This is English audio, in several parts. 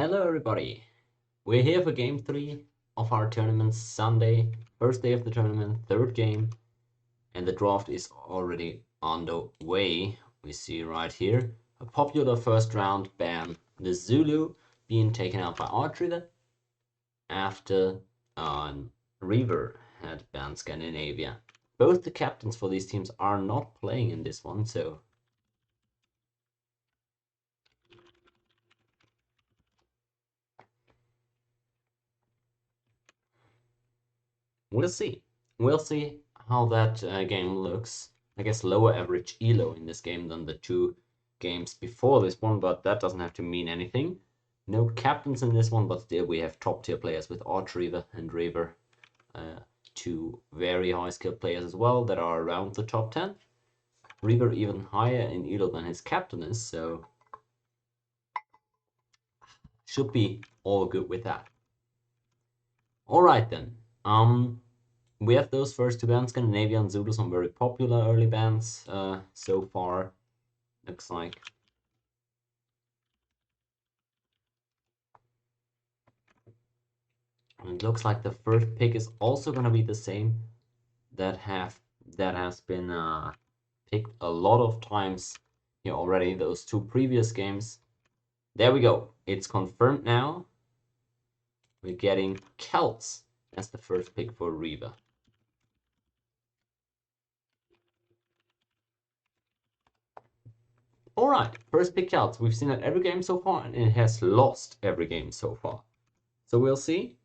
Hello everybody! We're here for game 3 of our tournament Sunday, first day of the tournament, third game, and the draft is already on the way. We see right here a popular first round ban, the Zulu being taken out by Archer after Reaver had banned Scandinavia. Both the captains for these teams are not playing in this one, so we'll see. We'll see how that game looks. I guess lower average elo in this game than the two games before this one, but that doesn't have to mean anything. No captains in this one, but still we have top tier players with Archer and Reaver. Two very high skilled players as well that are around the top 10. Reaver even higher in elo than his captain is, so should be all good with that. Alright then. We have those first two bands, Scandinavia and Zulu, some very popular early bands so far. Looks like. And it looks like the first pick is also gonna be the same that has been picked a lot of times here already. Those two previous games. There we go. It's confirmed now. We're getting Celts as the first pick for Reva. Alright, first pick Celts. We've seen that every game so far, and it has lost every game so far. So we'll see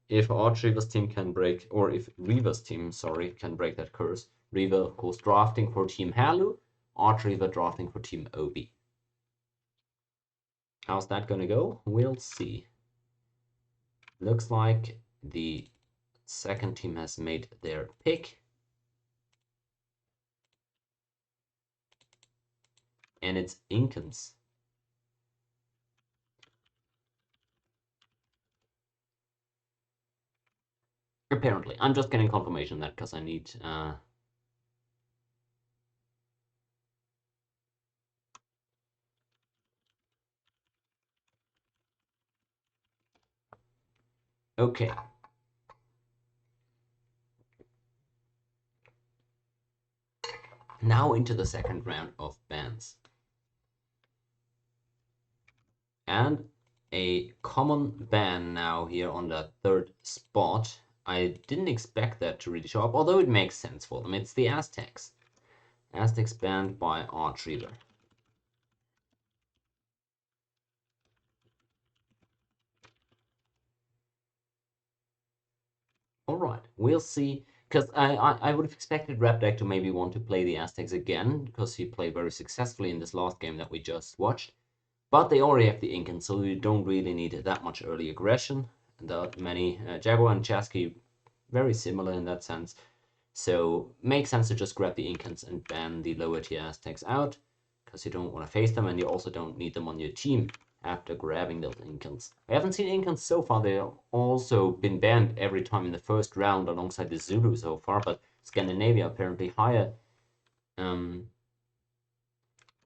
if Archer's team can break, or if Reva's team, sorry, can break that curse. Reva, of course, drafting for Team Halu, Archer drafting for Team Obi. How's that gonna go? We'll see. Looks like the second team has made their pick. And it's Incans. Apparently. I'm just getting confirmation that because I need... Okay. Now into the second round of bans. And a common ban now here on the third spot. I didn't expect that to really show up, although it makes sense for them. It's the Aztecs. Aztecs banned by Archer. Alright, we'll see. Because I would have expected Rapdeck to maybe want to play the Aztecs again, because he played very successfully in this last game that we just watched. But they already have the Incans, so we don't really need that much early aggression. And there are many Jaguar and Chasky, very similar in that sense. So makes sense to just grab the Incans and ban the lower tier Aztecs out, because you don't want to face them and you also don't need them on your team after grabbing those Incans. I haven't seen Incans so far. They've also been banned every time in the first round alongside the Zulu so far, but Scandinavia apparently higher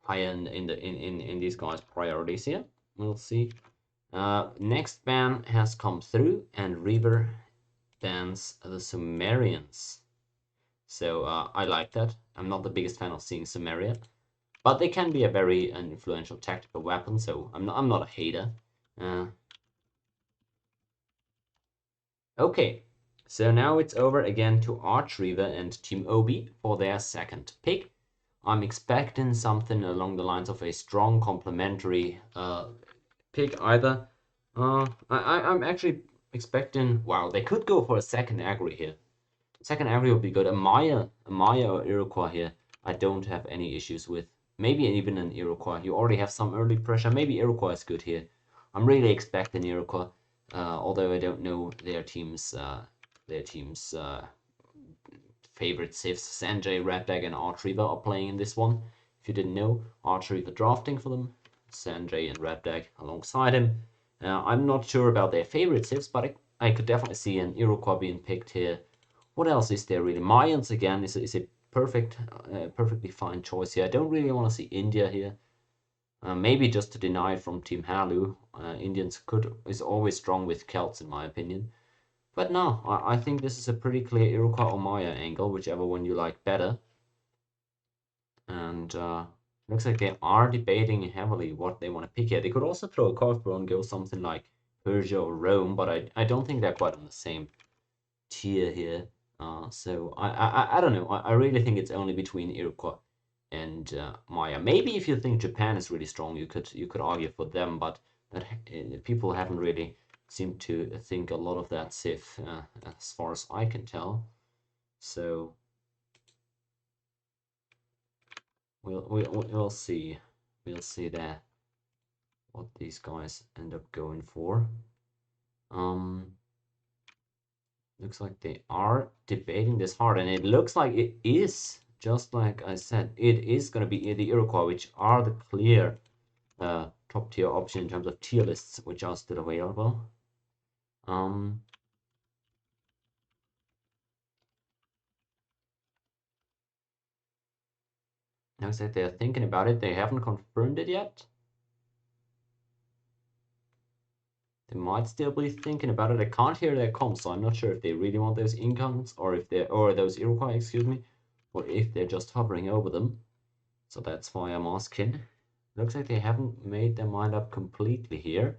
higher in these guys' priorities here. We'll see. Next ban has come through, and Reaver bans the Sumerians. So I like that. I'm not the biggest fan of seeing Sumeria, but they can be a very influential tactical weapon. So I'm not a hater. Okay, so now it's over again to Archer and Team Obi for their second pick. I'm expecting something along the lines of a strong complementary pick either. I'm actually expecting, wow, they could go for a second Agri here. Second Agri would be good. A Maya or Iroquois here, I don't have any issues with. Maybe even an Iroquois. You already have some early pressure. Maybe Iroquois is good here. I'm really expecting Iroquois, although I don't know their team's favorite civs. Sanjay, Ratbag, and Archer are playing in this one. If you didn't know, Archer drafting for them. Sanjay and Ratbag alongside him. I'm not sure about their favorite civs, but I could definitely see an Iroquois being picked here. What else is there really? Mayans again is a perfectly fine choice here. I don't really want to see India here. Maybe just to deny it from Team Halu. Indians could is always strong with Celts, in my opinion. But no, I think this is a pretty clear Iroquois or Maya angle, whichever one you like better. And looks like they are debating heavily what they want to pick here. They could also throw a curveball and go something like Persia or Rome, but I don't think they're quite on the same tier here. So I don't know. I really think it's only between Iroquois and Maya. Maybe if you think Japan is really strong, you could argue for them, but that people haven't really seemed to think a lot of that Civ, as far as I can tell. So we'll see. We'll see there what these guys end up going for. Um, Looks like they are debating this hard, and it looks like it is, just like I said, it is going to be the Iroquois, which are the clear top tier option in terms of tier lists, which are still available. Um, Looks like they're thinking about it. They haven't confirmed it yet. They might still be thinking about it. I can't hear their comms, so I'm not sure if they really want those incomes or if they're or those Iroquois, excuse me, or if they're just hovering over them. So that's why I'm asking. Looks like they haven't made their mind up completely here.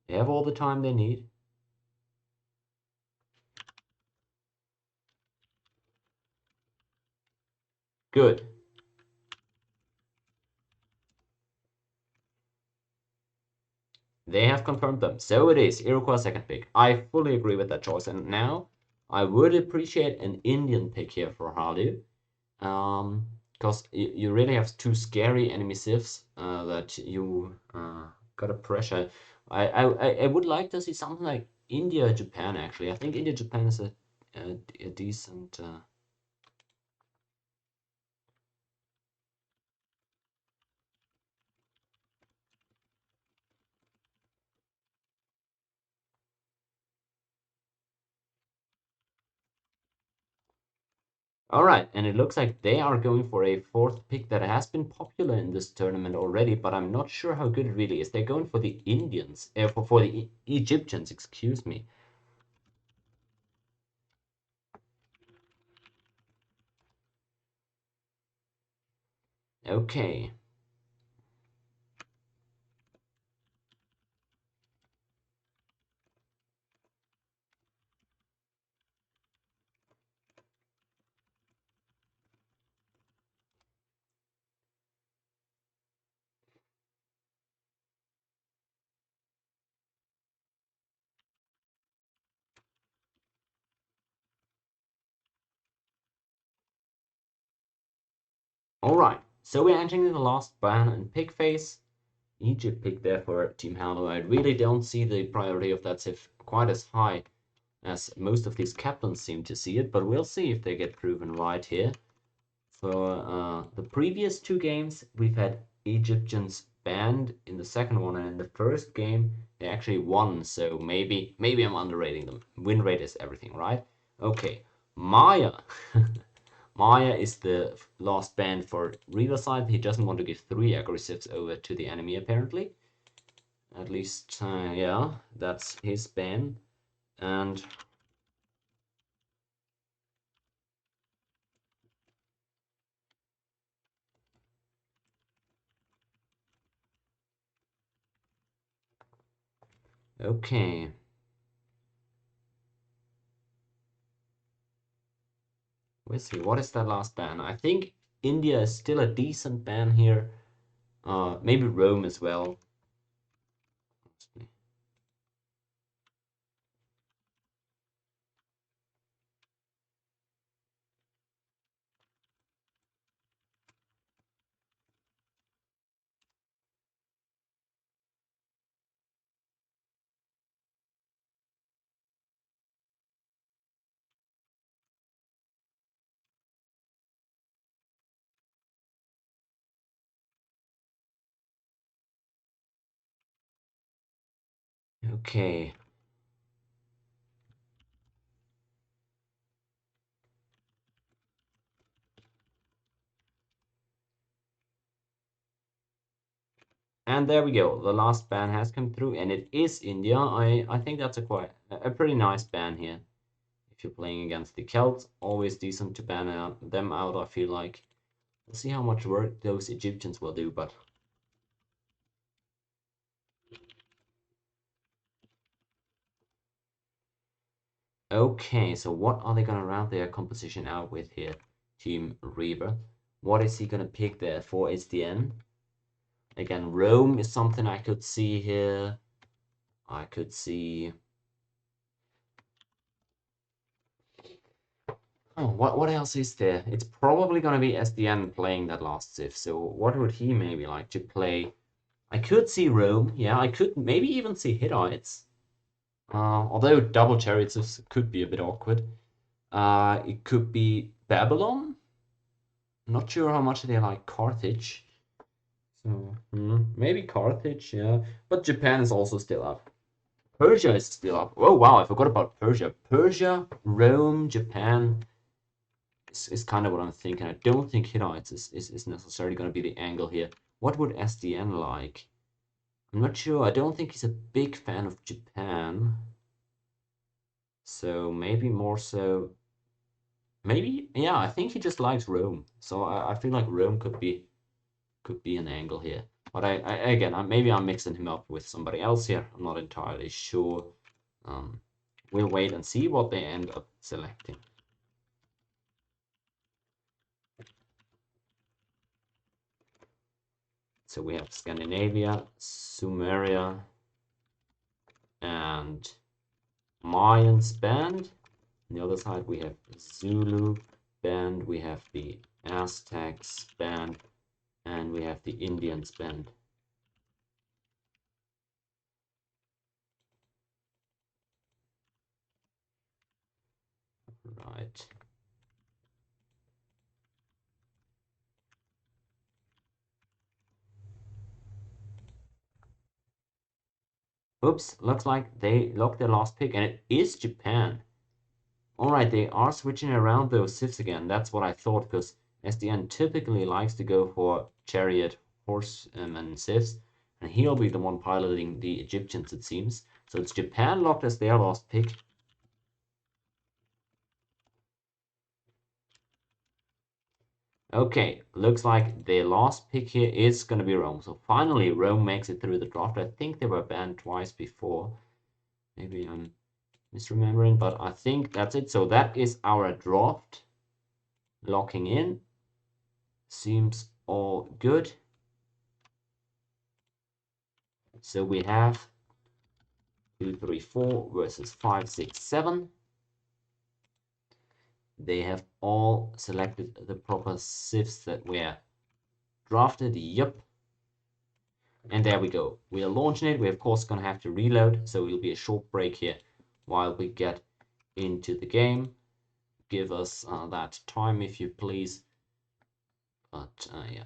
They have all the time they need. Good. They have confirmed them. So it is. Iroquois second pick. I fully agree with that choice. And now I would appreciate an Indian pick here for Halu. Because you really have two scary enemy civs that you gotta pressure. I would like to see something like India Japan actually. I think India Japan is a decent. All right, and it looks like they are going for a fourth pick that has been popular in this tournament already, but I'm not sure how good it really is. They're going for the Indians, for the Egyptians, excuse me. Okay, all right. So we're entering the last ban and pick phase. Egypt pick there for Team Halu. I really don't see the priority of that Civ quite as high as most of these captains seem to see it, but we'll see if they get proven right here. For the previous two games, we've had Egyptians banned in the second one, and in the first game they actually won. So maybe I'm underrating them. Win rate is everything, right? Okay, Maya. Maya is the last ban for Riverside. He doesn't want to give three aggressives over to the enemy, apparently. At least, yeah, that's his ban. And okay. We'll see. What is that last ban? I think India is still a decent ban here. Maybe Rome as well. Okay. And there we go. The last ban has come through, and it is India. I think that's a pretty nice ban here. If you're playing against the Celts, always decent to ban them out, I feel like. We'll see how much work those Egyptians will do, but... Okay, so what are they gonna round their composition out with here? Team Reaver. What is he gonna pick there for SDN? Again, Rome is something I could see here. I could see... Oh, what else is there? It's probably gonna be SDN playing that last Civ, so what would he maybe like to play? I could see Rome, yeah, I could maybe even see Hittites. Although double chariots could be a bit awkward. It could be Babylon. Not sure how much they like Carthage. So, maybe Carthage, yeah. But Japan is also still up. Persia is still up. Oh, wow, I forgot about Persia. Persia, Rome, Japan is kind of what I'm thinking. I don't think Hittites is necessarily going to be the angle here. What would SDN like? I'm not sure. I don't think he's a big fan of Japan. So maybe more so. Maybe, yeah, I think he just likes Rome. So I feel like Rome could be an angle here. But again, maybe I'm mixing him up with somebody else here. I'm not entirely sure. We'll wait and see what they end up selecting. So we have Scandinavia, Sumeria, and Mayans band. On the other side, we have Zulu band, we have the Aztecs band, and we have the Indians band. Right. Oops, looks like they locked their last pick, and it is Japan. Alright, they are switching around those civs again. That's what I thought, because SDN typically likes to go for chariot, horse, and civs, and he'll be the one piloting the Egyptians, it seems. So it's Japan locked as their last pick. Okay, looks like the last pick here is going to be Rome. So finally, Rome makes it through the draft. I think they were banned twice before. Maybe I'm misremembering, but I think that's it. So that is our draft. Locking in. Seems all good. So we have 2, 3, 4 versus 5, 6, 7. They have all selected the proper civs that were drafted. Yep. And there we go. We are launching it. We're of course going to have to reload, so it'll be a short break here while we get into the game. Give us that time if you please. But yeah.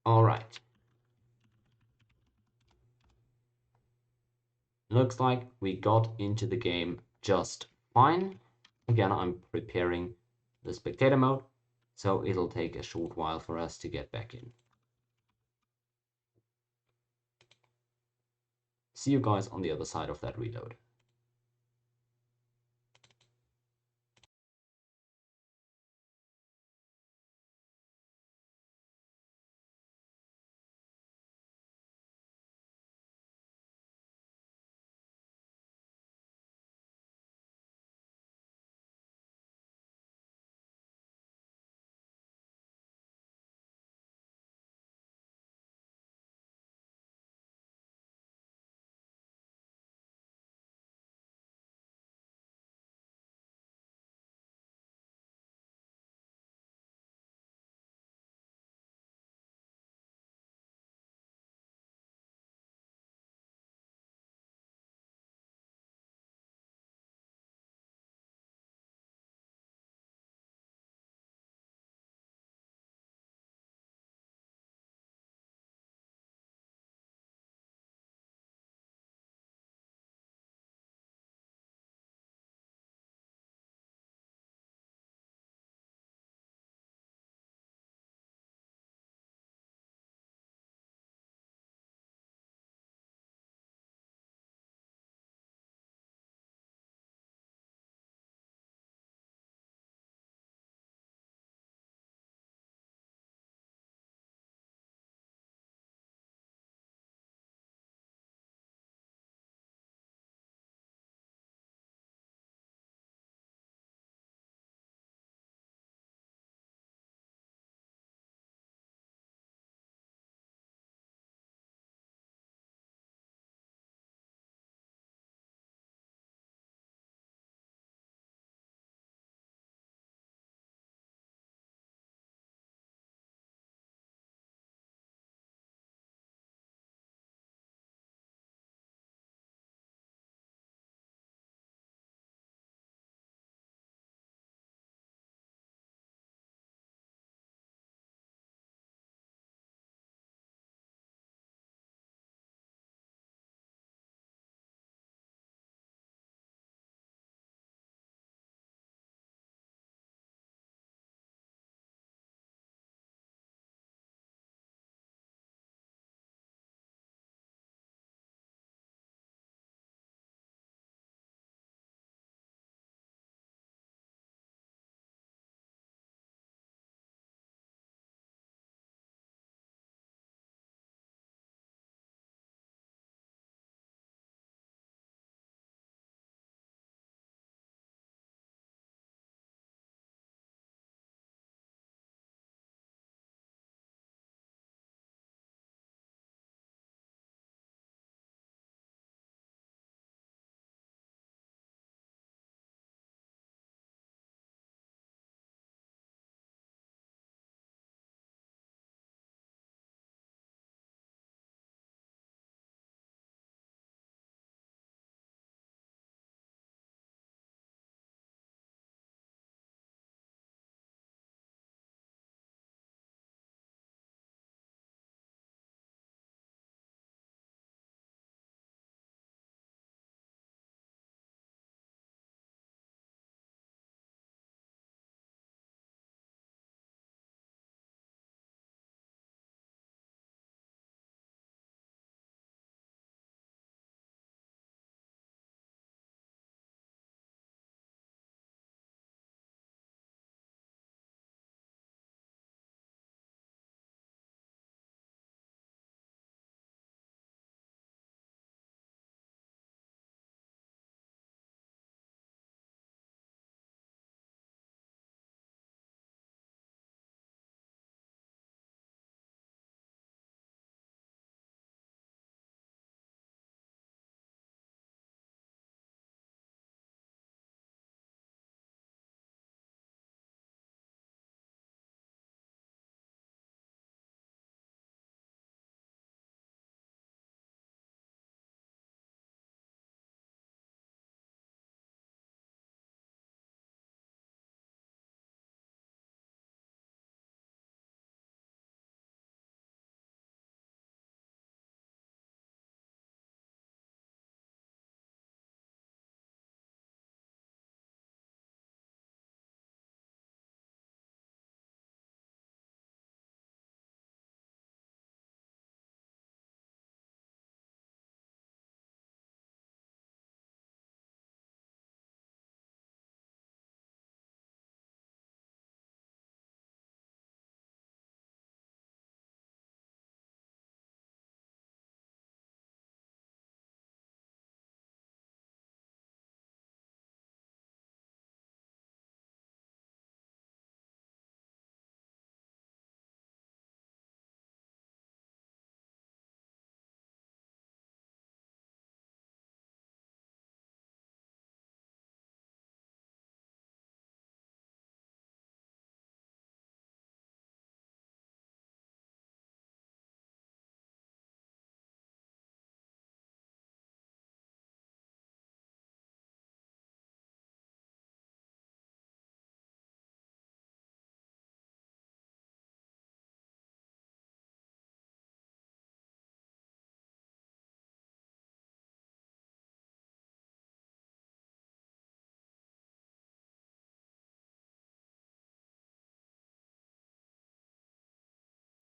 All right. Looks like we got into the game just fine. Again, I'm preparing the spectator mode, so it'll take a short while for us to get back in. See you guys on the other side of that reload.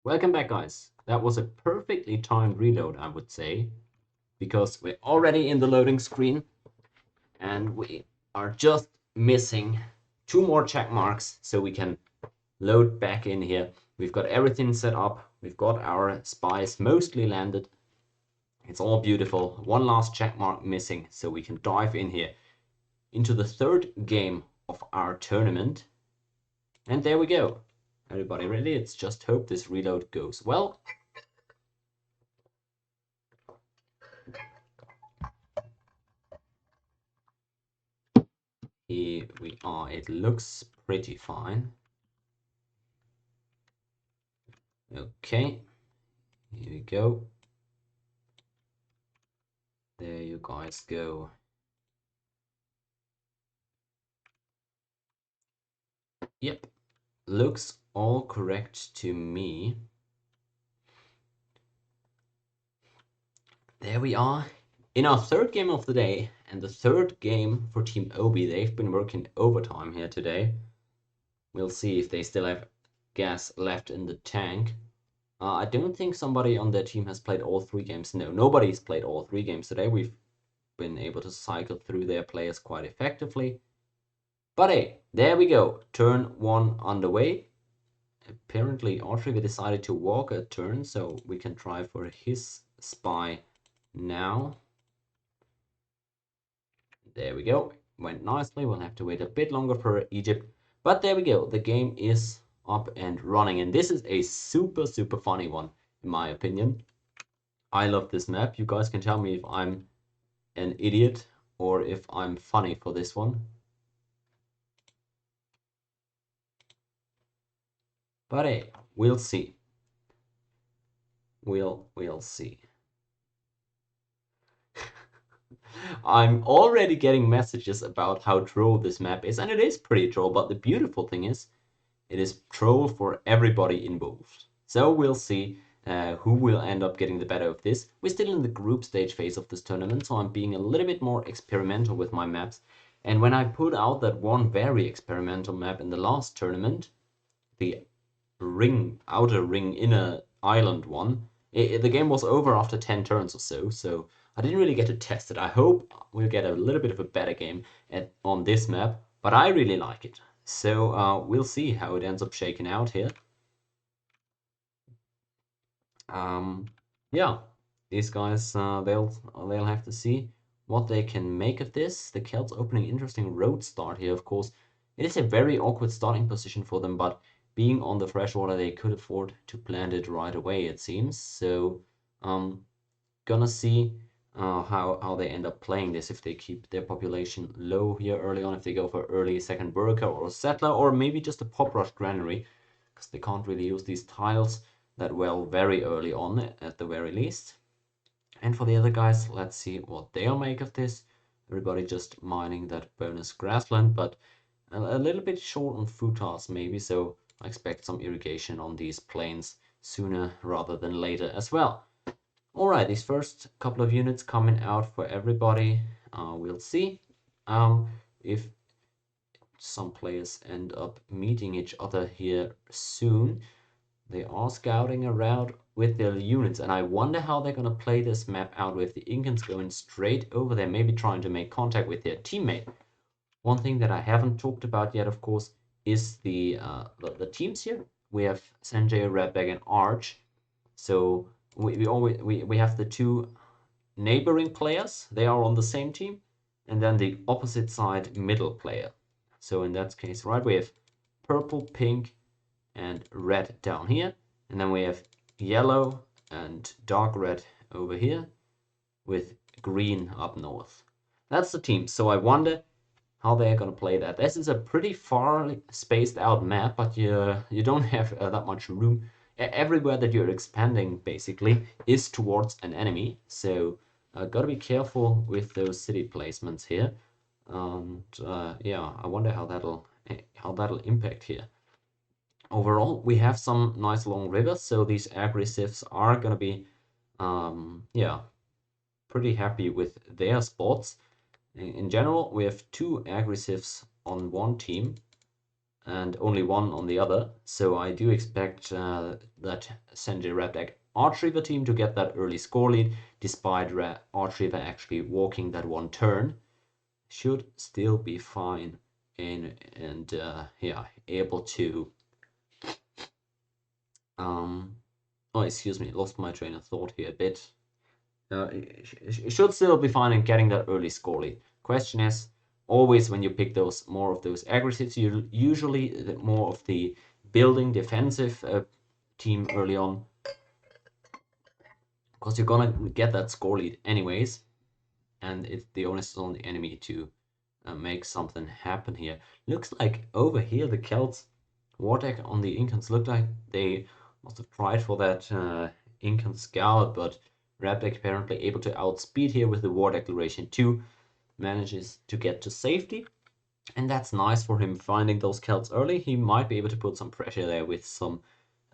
Welcome back, guys. That was a perfectly timed reload, I would say, because we're already in the loading screen and we are just missing two more check marks so we can load back in here. We've got everything set up. We've got our spies mostly landed. It's all beautiful. One last check mark missing so we can dive in here into the third game of our tournament. And there we go. Everybody ready? Let's just hope this reload goes well. Here we are. It looks pretty fine. Okay, here we go. There you guys go. Yep, looks all correct to me. There we are. In our third game of the day, and the third game for Team Obi, they've been working overtime here today. We'll see if they still have gas left in the tank. I don't think somebody on their team has played all three games. No, nobody's played all three games today. We've been able to cycle through their players quite effectively. But hey, there we go. Turn one underway. Apparently, Artrigger decided to walk a turn, so we can try for his spy now. There we go. Went nicely. We'll have to wait a bit longer for Egypt. But there we go. The game is up and running. And this is a super, super funny one, in my opinion. I love this map. You guys can tell me if I'm an idiot or if I'm funny for this one. But hey, we'll see. We'll see. I'm already getting messages about how troll this map is, and it is pretty troll, but the beautiful thing is, it is troll for everybody involved. So we'll see who will end up getting the better of this. We're still in the group stage phase of this tournament, so I'm being a little bit more experimental with my maps. And when I put out that one very experimental map in the last tournament, the outer ring inner island one, the game was over after 10 turns or so, so I didn't really get to test it. I hope we'll get a little bit of a better game on this map, but I really like it. So we'll see how it ends up shaking out here. Yeah, these guys, they'll have to see what they can make of this. The Celts opening interesting road start here, of course. It is a very awkward starting position for them, but being on the freshwater, they could afford to plant it right away, it seems. So, gonna see how they end up playing this, if they keep their population low here early on, if they go for early second worker or settler, or maybe just a pop rush granary, because they can't really use these tiles that well very early on at the very least. And for the other guys, let's see what they'll make of this. Everybody just mining that bonus grassland, but a little bit short on food tiles maybe, so I expect some irrigation on these plains sooner rather than later as well. Alright, these first couple of units coming out for everybody. We'll see if some players end up meeting each other here soon. They are scouting around with their units, and I wonder how they're going to play this map out with the Incans going straight over there, maybe trying to make contact with their teammate. One thing that I haven't talked about yet, of course, is the teams here. We have Sanjay, Redback, and Arch. So we have the two neighboring players. They are on the same team, and then the opposite side middle player. So in that case, right, we have purple, pink, and red down here, and then we have yellow and dark red over here with green up north. That's the team. So I wonder how they're going to play that. This is a pretty far spaced out map, but you don't have that much room. Everywhere that you're expanding basically is towards an enemy, so gotta be careful with those city placements here. And yeah, I wonder how that'll impact here. Overall, we have some nice long rivers, so these aggressives are gonna be, yeah, pretty happy with their spots. In general, we have two aggressives on one team, and only one on the other. So I do expect that Sanjay Reptek Archreaver team to get that early score lead, despite Archreaver actually walking that one turn. Should still be fine and yeah, able to oh, excuse me, lost my train of thought here a bit. It should still be fine in getting that early score lead. Question is, always when you pick those more of those aggressives, you usually more of the building defensive team early on, because you're gonna get that score lead anyways, and it's the onus is on the enemy to make something happen here. Looks like over here the Celts war deck on the Incans looked like they must have tried for that Incan Scout, but Rabdeck apparently able to outspeed here with the War Declaration 2, manages to get to safety, and that's nice for him finding those Celts early. He might be able to put some pressure there with some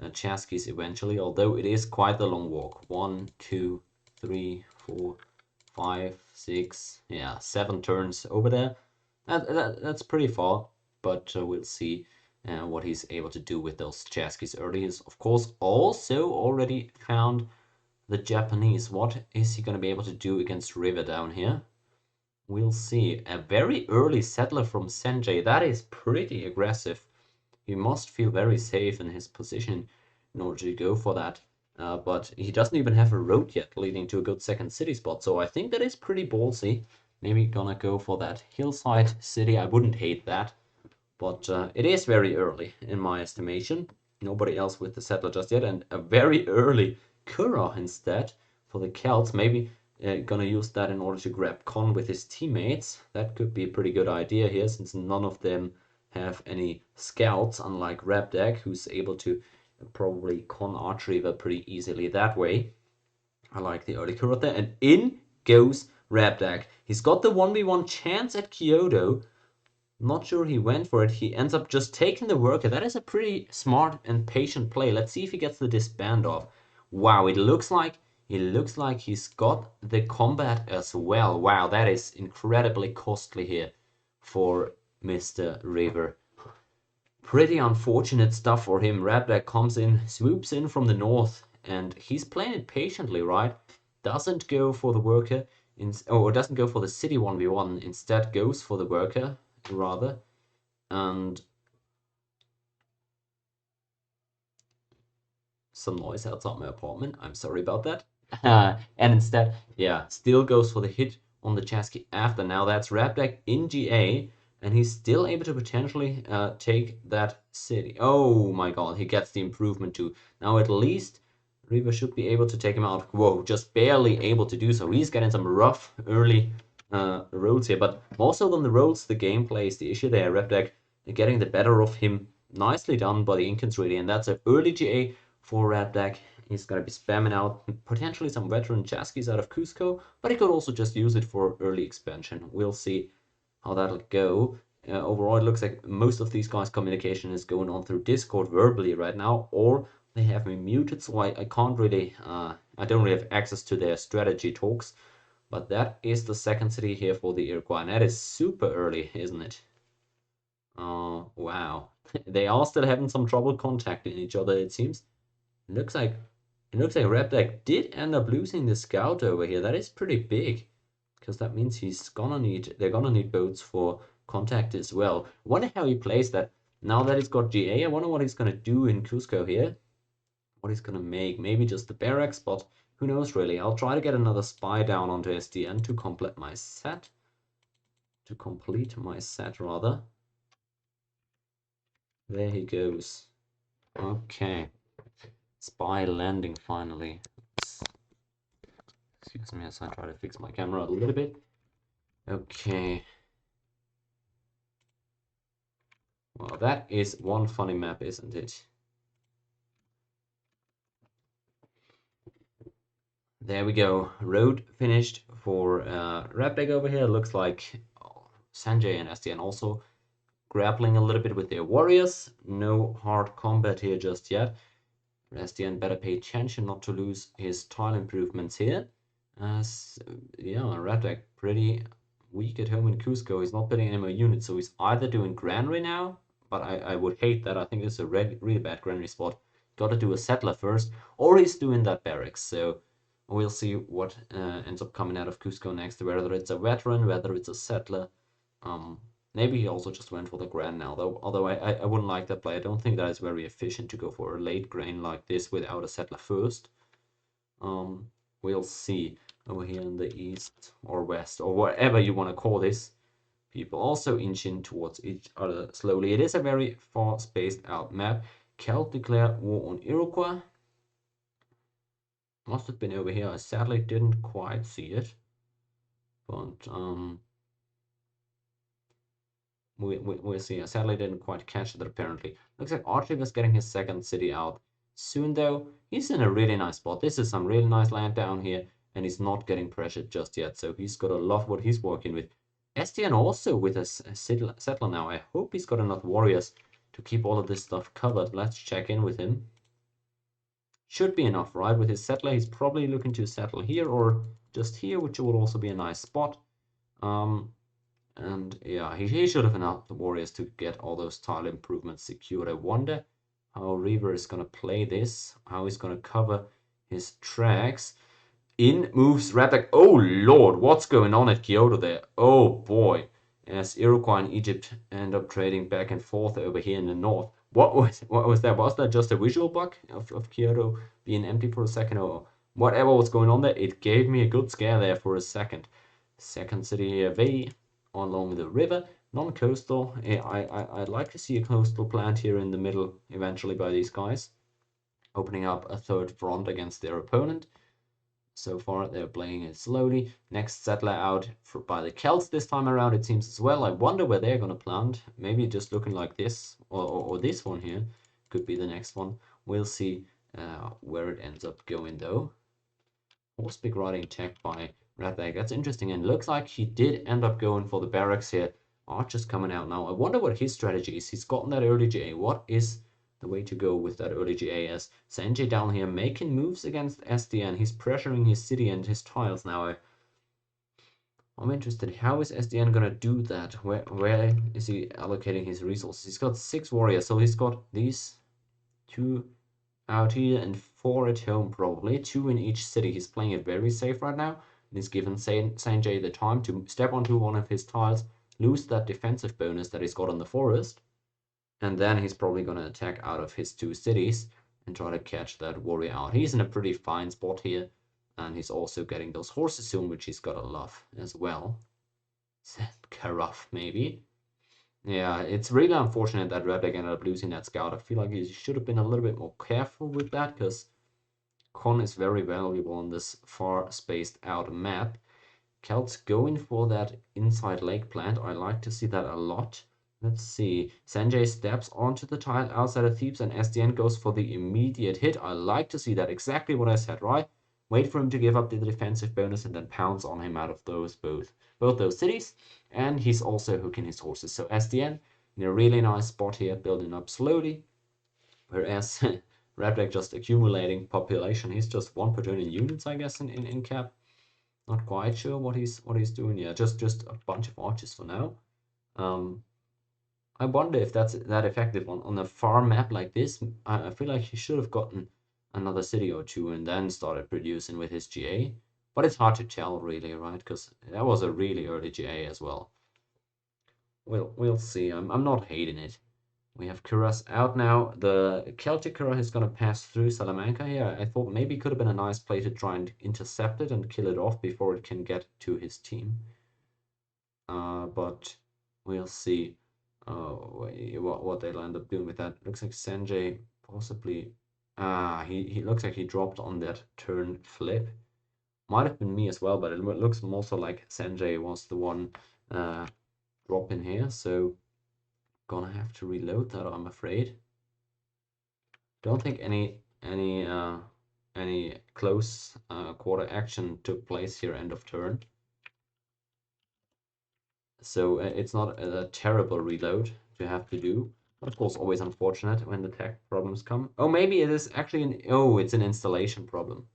Chaskies eventually, although it is quite the long walk. 1, 2, 3, 4, 5, 6, yeah, 7 turns over there. That's pretty far, but we'll see what he's able to do with those Chaskies early. He's, of course, also already found the Japanese. What is he going to be able to do against River down here? We'll see. A very early settler from Sanjay. That is pretty aggressive. He must feel very safe in his position in order to go for that. But he doesn't even have a road yet leading to a good second city spot. So I think that is pretty ballsy. Maybe gonna go for that hillside city. I wouldn't hate that. But it is very early in my estimation. Nobody else with the settler just yet. And a very early Kura instead for the Celts. Maybe gonna use that in order to grab Con with his teammates. That could be a pretty good idea here, since none of them have any scouts, unlike Rabdeck, who's able to probably con Archreaver pretty easily that way. I like the early Kura there. And in goes Rabdeck. He's got the 1v1 chance at Kyoto. Not sure he went for it. He ends up just taking the worker. That is a pretty smart and patient play. Let's see if he gets the disband off. Wow, it looks like he's got the combat as well. Wow, that is incredibly costly here for Mr. River. Pretty unfortunate stuff for him. Rabdak comes in, swoops in from the north, and he's playing it patiently, right? Doesn't go for the worker, or doesn't go for the city 1v1, instead goes for the worker, rather. And some noise outside my apartment. I'm sorry about that. And instead, yeah, still goes for the hit on the Chasky after. Now that's Rabdak in GA, and he's still able to potentially take that city. Oh my god, he gets the improvement too. Now at least Riva should be able to take him out. Whoa, just barely able to do so. He's getting some rough early rolls here, but more so than the rolls, the gameplay is the issue there. Rabdak getting the better of him. Nicely done by the Incans really, and that's an early GA for Rabdak. He's going to be spamming out potentially some veteran Chaskies out of Cusco, but he could also just use it for early expansion. We'll see how that'll go. Overall, it looks like most of these guys' communication is going on through Discord verbally right now, or they have me muted, so I can't really, I don't really have access to their strategy talks. But that is the second city here for the Iroquois, and that is super early, isn't it? Oh, wow. They are still having some trouble contacting each other, it seems. Looks like Repdeck did end up losing the scout over here. That is pretty big, because that means they're gonna need boats for contact as well. Wonder how he plays that. Now that he's got GA, I wonder what he's gonna do in Cusco here. What he's gonna make? Maybe just the barracks, but who knows really. I'll try to get another spy down onto SDN to complete my set. Rather. There he goes. Okay. Spy landing finally. Excuse me as I try to fix my camera a little bit. Okay. Well, that is one funny map, isn't it? There we go. Road finished for Rapdag over here. Looks like Sanjay and SDN also grappling a little bit with their warriors. No hard combat here just yet. SDN better pay attention not to lose his tile improvements here. Yeah, Rapdag pretty weak at home in Cusco. He's not building any more units, so he's either doing Granary now, but I would hate that. I think this is a really bad granary spot. Got to do a settler first, or he's doing that barracks. So we'll see what ends up coming out of Cusco next, whether it's a veteran, whether it's a settler. Um, Maybe he also just went for the grand now, though. Although I wouldn't like that play. I don't think that is very efficient to go for a late grain like this without a settler first. Um, we'll see over here in the east or west or whatever you want to call this. People also inching towards each other slowly. It is a very far spaced out map. Celt declare war on Iroquois. Must have been over here. I sadly didn't quite see it, but we'll see. I sadly didn't quite catch that apparently. Looks like Archie was getting his second city out soon though. He's in a really nice spot. This is some really nice land down here, and he's not getting pressured just yet. So he's got a lot what he's working with. STN also with a settler now. I hope he's got enough warriors to keep all of this stuff covered. Let's check in with him. Should be enough, right? With his settler, he's probably looking to settle here or just here, which would also be a nice spot. And yeah, he should have enough warriors to get all those tile improvements secured. I wonder how Reaver is going to play this, how he's going to cover his tracks. In moves Raptak. Oh lord, what's going on at Kyoto there? Oh boy. As Iroquois and Egypt end up trading back and forth over here in the north. What was that? Was that just a visual bug of Kyoto being empty for a second or whatever was going on there? It gave me a good scare there for a second. Second city here, Vey, along the river, non-coastal. I'd like to see a coastal plant here in the middle eventually by these guys, opening up a third front against their opponent. So far, they're playing it slowly. Next settler out by the Celts this time around, it seems as well. I wonder where they're going to plant. Maybe just looking like this, or this one here could be the next one. We'll see where it ends up going, though. Horsepick riding tech by Ratbag. That's interesting, and looks like he did end up going for the barracks here. Archer's coming out now. I wonder what his strategy is. He's gotten that early GA. What is the way to go with that early GA as Sanjay down here making moves against SDN. He's pressuring his city and his tiles now. I'm interested. How is SDN gonna do that? Where is he allocating his resources? He's got 6 warriors, so he's got these 2 out here and 4 at home probably. 2 in each city. He's playing it very safe right now. And he's given Sanjay the time to step onto one of his tiles, lose that defensive bonus that he's got on the forest, and then he's probably going to attack out of his 2 cities and try to catch that warrior out. He's in a pretty fine spot here, and he's also getting those horses soon, which he's got to love as well. Karaf, maybe. Yeah, it's really unfortunate that Redback ended up losing that scout. I feel like he should have been a little bit more careful with that, because Con is very valuable on this far spaced out map. Celts going for that inside lake plant. I like to see that a lot. Let's see. Sanjay steps onto the tile outside of Thebes and SDN goes for the immediate hit. I like to see that. Exactly what I said, right? Wait for him to give up the defensive bonus and then pounce on him out of both those cities. And he's also hooking his horses. So SDN in a really nice spot here, building up slowly. Whereas Redback just accumulating population. He's just 1 platoon units, I guess, in cap. Not quite sure what he's doing. Yeah, just a bunch of archers for now. I wonder if that's that effective on a farm map like this. I feel like he should have gotten another city or 2 and then started producing with his GA. But it's hard to tell really, right? Because that was a really early GA as well. We'll see. I'm not hating it. We have Kuras out now. The Celtic Kura is going to pass through Salamanca here. I thought maybe it could have been a nice play to try and intercept it and kill it off before it can get to his team. But we'll see what they'll end up doing with that. Looks like Sanjay possibly... he looks like he dropped on that turn flip. Might have been me as well, but it looks also like Sanjay was the one dropping here. So gonna have to reload that, I'm afraid. Don't think any close quarter action took place here end of turn. So it's not a terrible reload to have to do. Of course, always unfortunate when the tech problems come. Oh, maybe it is actually an... Oh, it's an installation problem.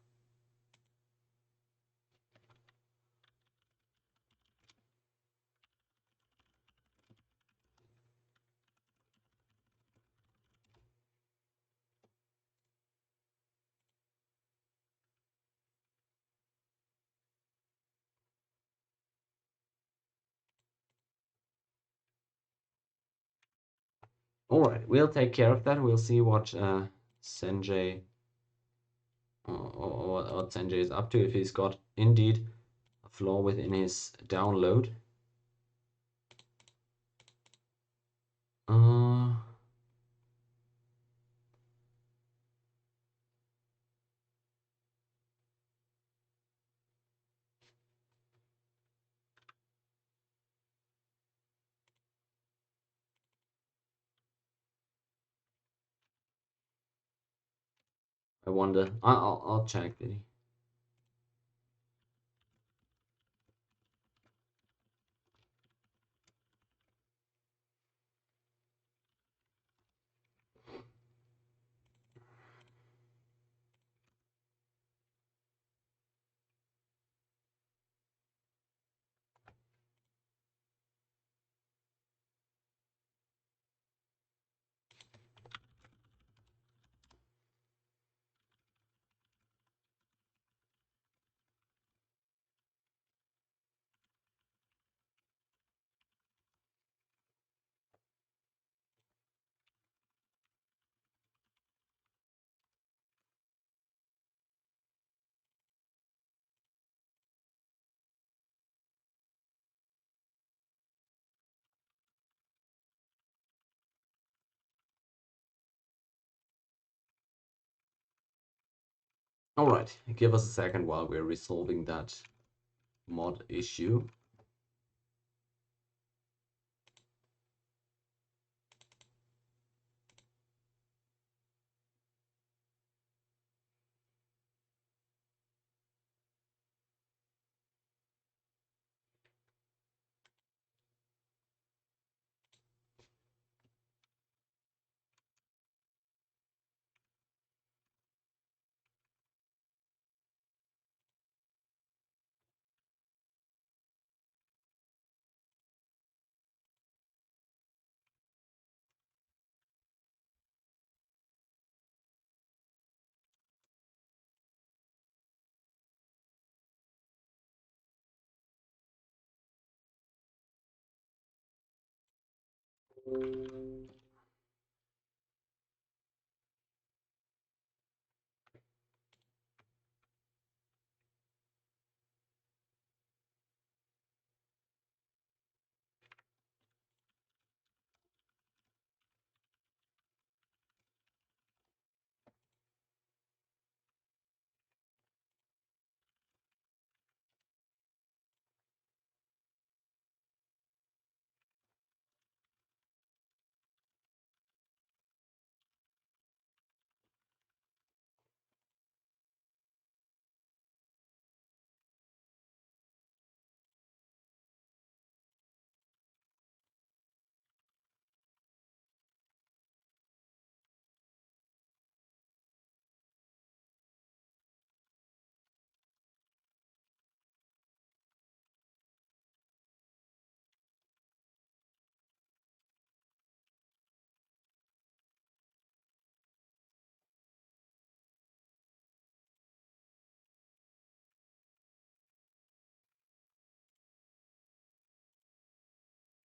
All right, we'll take care of that. We'll see what Senjay what Senjay is up to, if he's got indeed a flaw within his download. Uh, I wonder. I'll check. All right, give us a second while we're resolving that mod issue.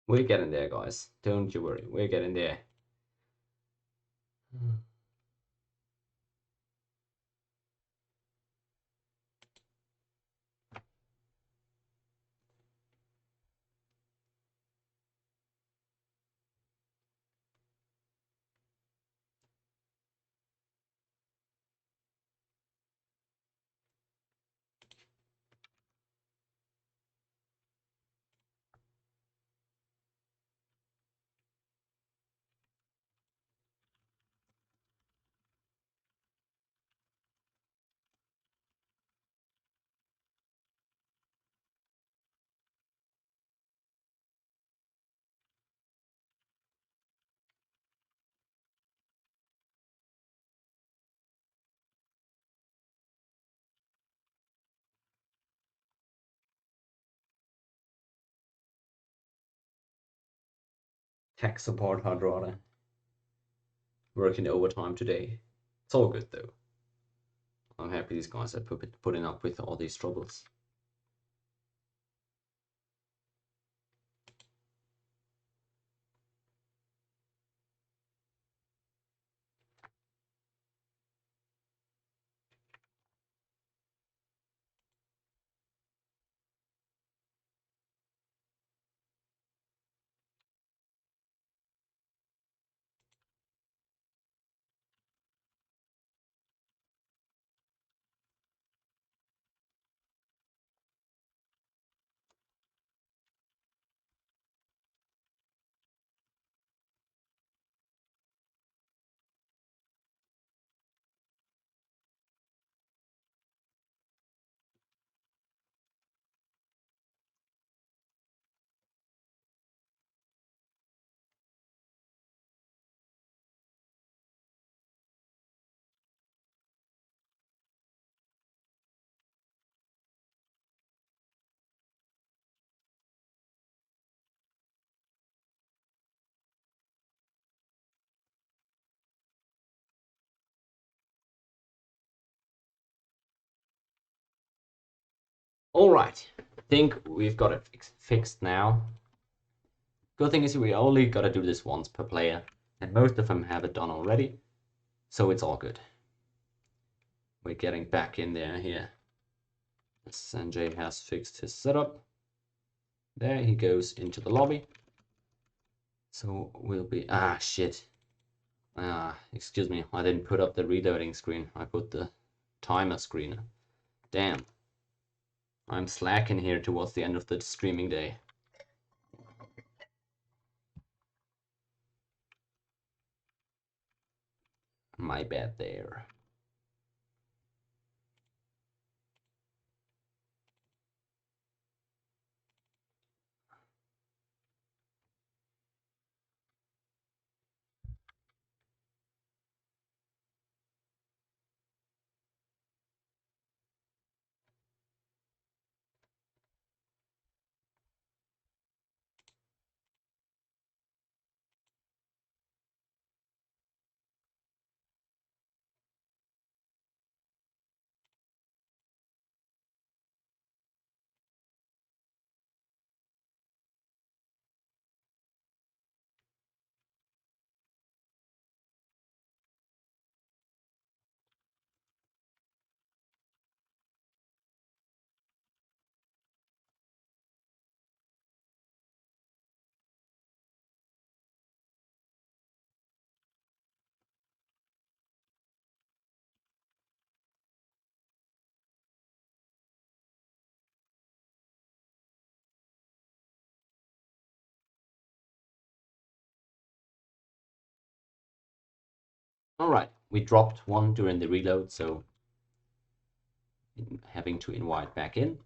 We're getting there, guys. Don't you worry. We're getting there. Tech support hard rather. Working overtime today. It's all good though. I'm happy these guys are putting up with all these troubles. Alright, I think we've got it fixed now. Good thing is we only gotta do this once per player, and most of them have it done already, so it's all good. We're getting back in there here. Sanjay has fixed his setup. There he goes into the lobby. So we'll be... Ah, shit. Excuse me, I didn't put up the reloading screen. I put the timer screen. Damn. I'm slacking here towards the end of the streaming day. My bad there. Alright, we dropped one during the reload, so having to invite back in.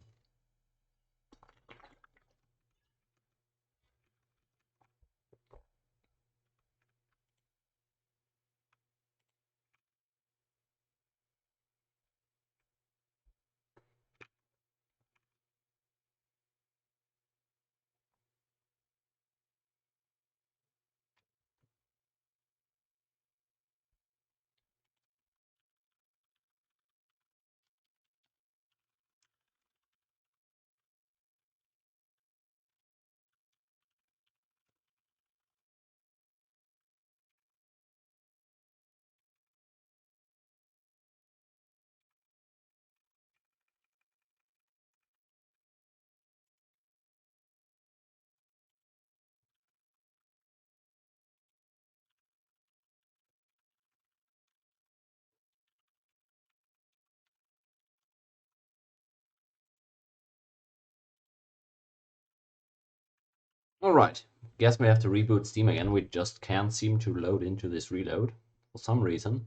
Alright, guess we have to reboot Steam again. We just can't seem to load into this reload for some reason.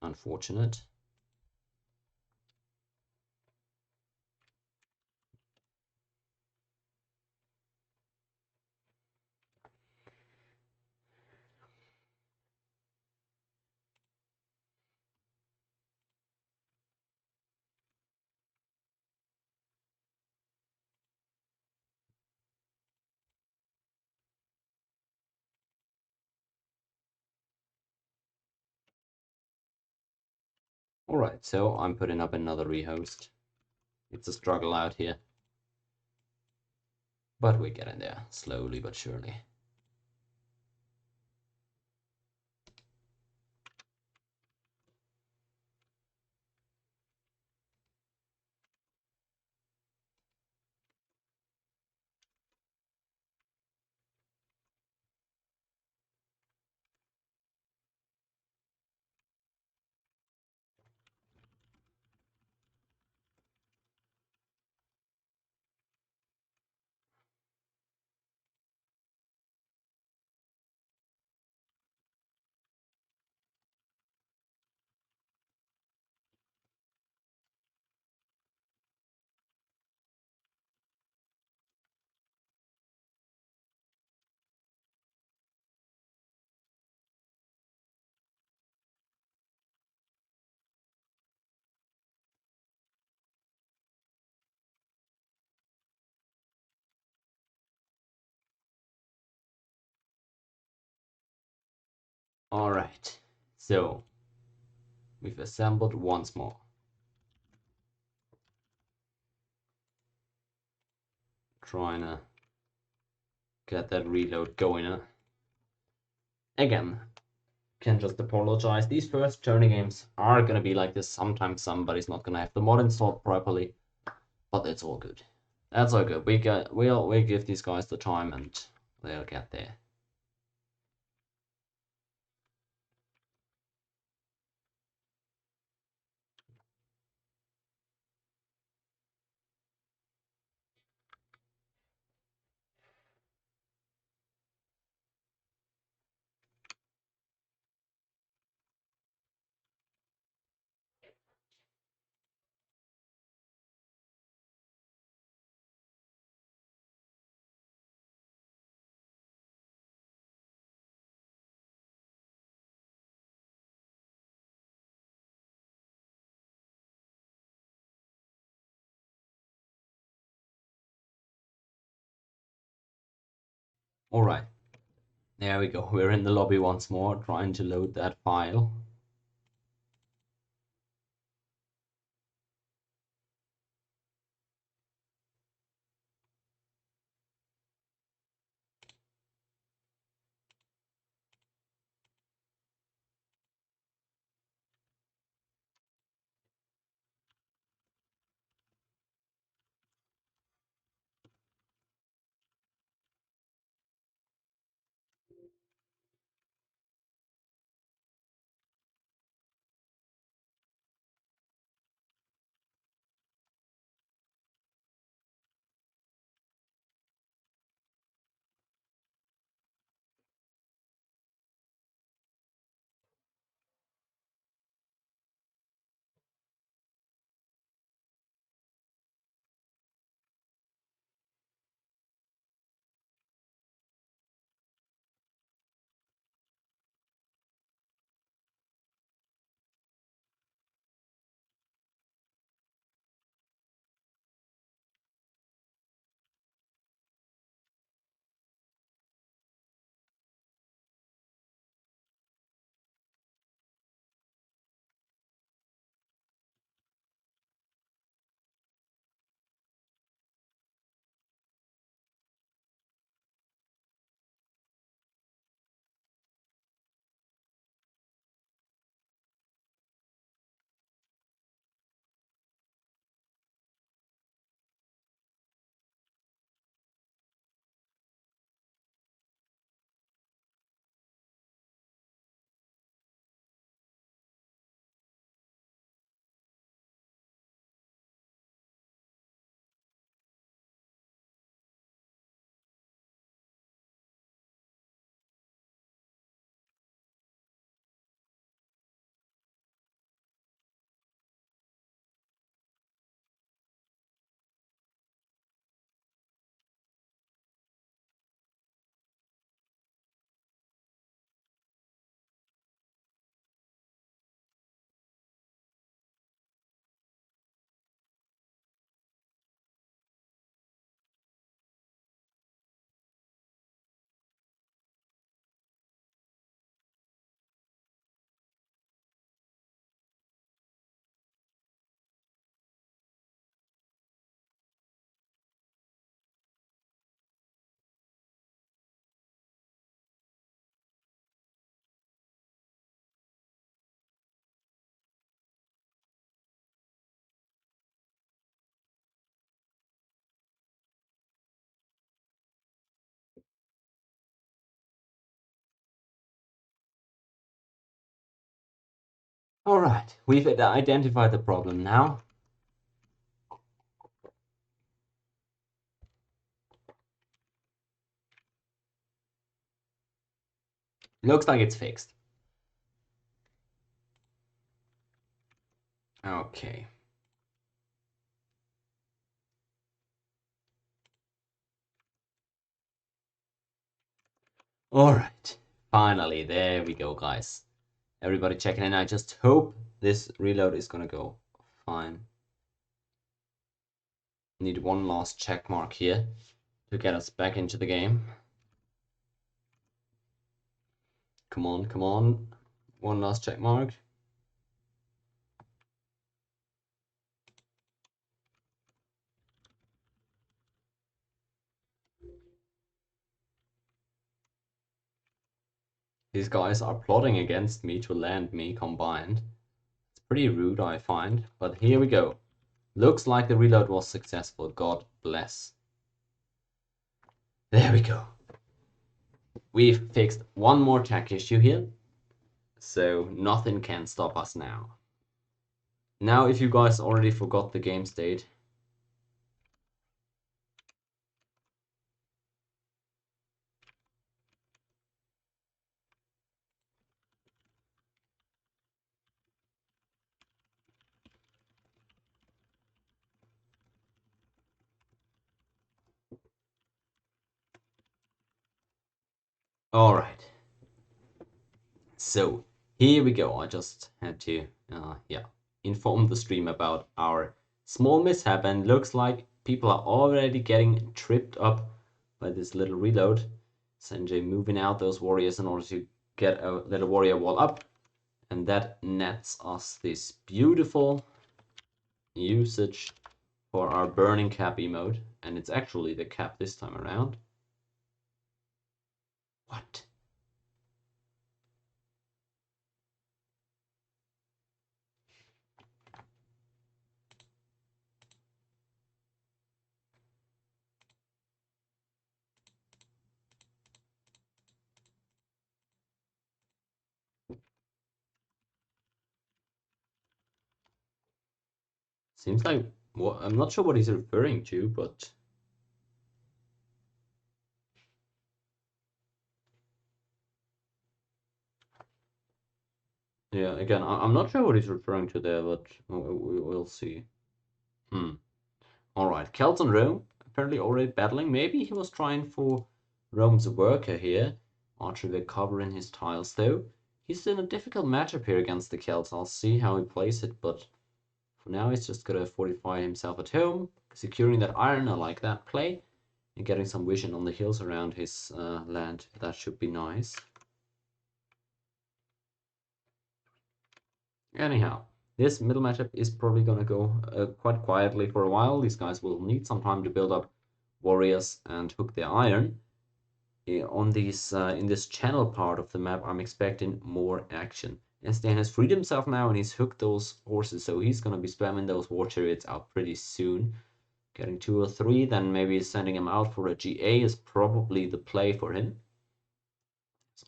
Unfortunate. Alright, so I'm putting up another rehost. It's a struggle out here. But we're getting there, slowly but surely. Alright, so we've assembled once more. trying to get that reload going. Again, can just apologize. These first journey games are gonna be like this. Sometimes somebody's not gonna have the mod installed properly, but it's all good. That's all good. We'll give these guys the time and they'll get there. All right, there we go. We're in the lobby once more, trying to load that file. All right, we've identified the problem now. Looks like it's fixed. Okay. All right. Finally, there we go, guys. Everybody checking in. I just hope this reload is gonna go fine. Need one last check mark here to get us back into the game. Come on, come on. One last check mark. These guys are plotting against me to land me combined. It's pretty rude, I find. But here we go. Looks like the reload was successful. God bless. There we go. We've fixed one more tech issue here. So nothing can stop us now. Now, if you guys already forgot the game state, alright. So, here we go. I just had to, inform the stream about our small mishap, and looks like people are already getting tripped up by this little reload. Sanjay moving out those warriors in order to get a little warrior wall up, and that nets us this beautiful usage for our burning cap emote, and it's actually the cap this time around. What? Seems like, well, I'm not sure what he's referring to, but yeah, again, I'm not sure what he's referring to there, but we'll see. Alright, Celts and Rome, apparently already battling. Maybe he was trying for Rome's worker here. Archer will cover in his tiles, though. He's in a difficult matchup here against the Celts. I'll see how he plays it, but for now he's just gonna fortify himself at home, securing that iron. I like that play, and getting some vision on the hills around his land. That should be nice. Anyhow, this middle matchup is probably going to go quite quietly for a while. These guys will need some time to build up warriors and hook their iron. On these in this channel part of the map, I'm expecting more action. Stan has freed himself now and he's hooked those horses, so he's going to be spamming those war chariots out pretty soon. Getting 2 or 3, then maybe sending him out for a GA is probably the play for him.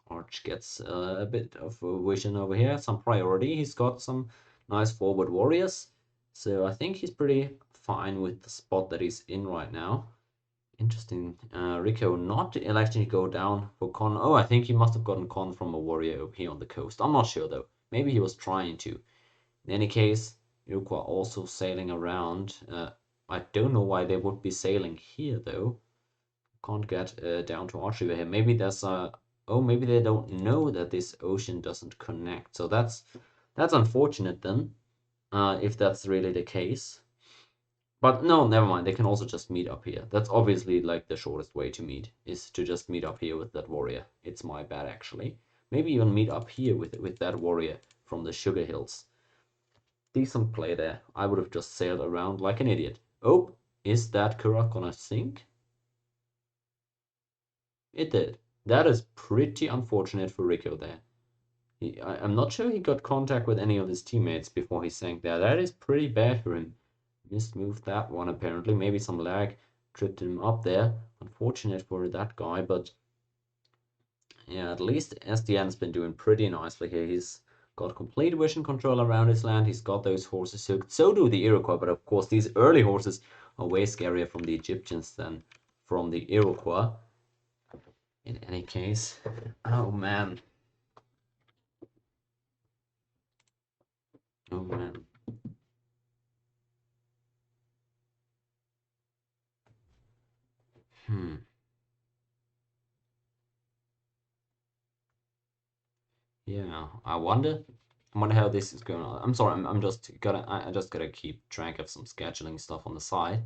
Arch gets a bit of vision over here, some priority. He's got some nice forward warriors, so I think he's pretty fine with the spot that he's in right now. Interesting. Rico not electing to go down for con. Oh, I think he must have gotten con from a warrior over here on the coast. I'm not sure though. Maybe he was trying to. In any case, Iroquois also sailing around. I don't know why they would be sailing here though. Can't get down to Archie here. Maybe there's a oh, maybe they don't know that this ocean doesn't connect. So that's unfortunate then, if that's really the case. But no, never mind. They can also just meet up here. That's obviously like the shortest way to meet, is to just meet up here with that warrior. It's my bad actually. Maybe even meet up here with that warrior from the Sugar Hills. Decent play there. I would have just sailed around like an idiot. Oh, is that Kurak gonna sink? It did. That is pretty unfortunate for Rico there. I'm not sure he got contact with any of his teammates before he sank there. That is pretty bad for him. Mismoved that one apparently. Maybe some lag tripped him up there. Unfortunate for that guy, but yeah, at least SDN's been doing pretty nicely here. He's got complete vision control around his land. He's got those horses hooked. So do the Iroquois, but of course these early horses are way scarier from the Egyptians than from the Iroquois. In any case, oh man. Oh man. Yeah, I wonder how this is going on. I'm sorry, I just gotta keep track of some scheduling stuff on the side.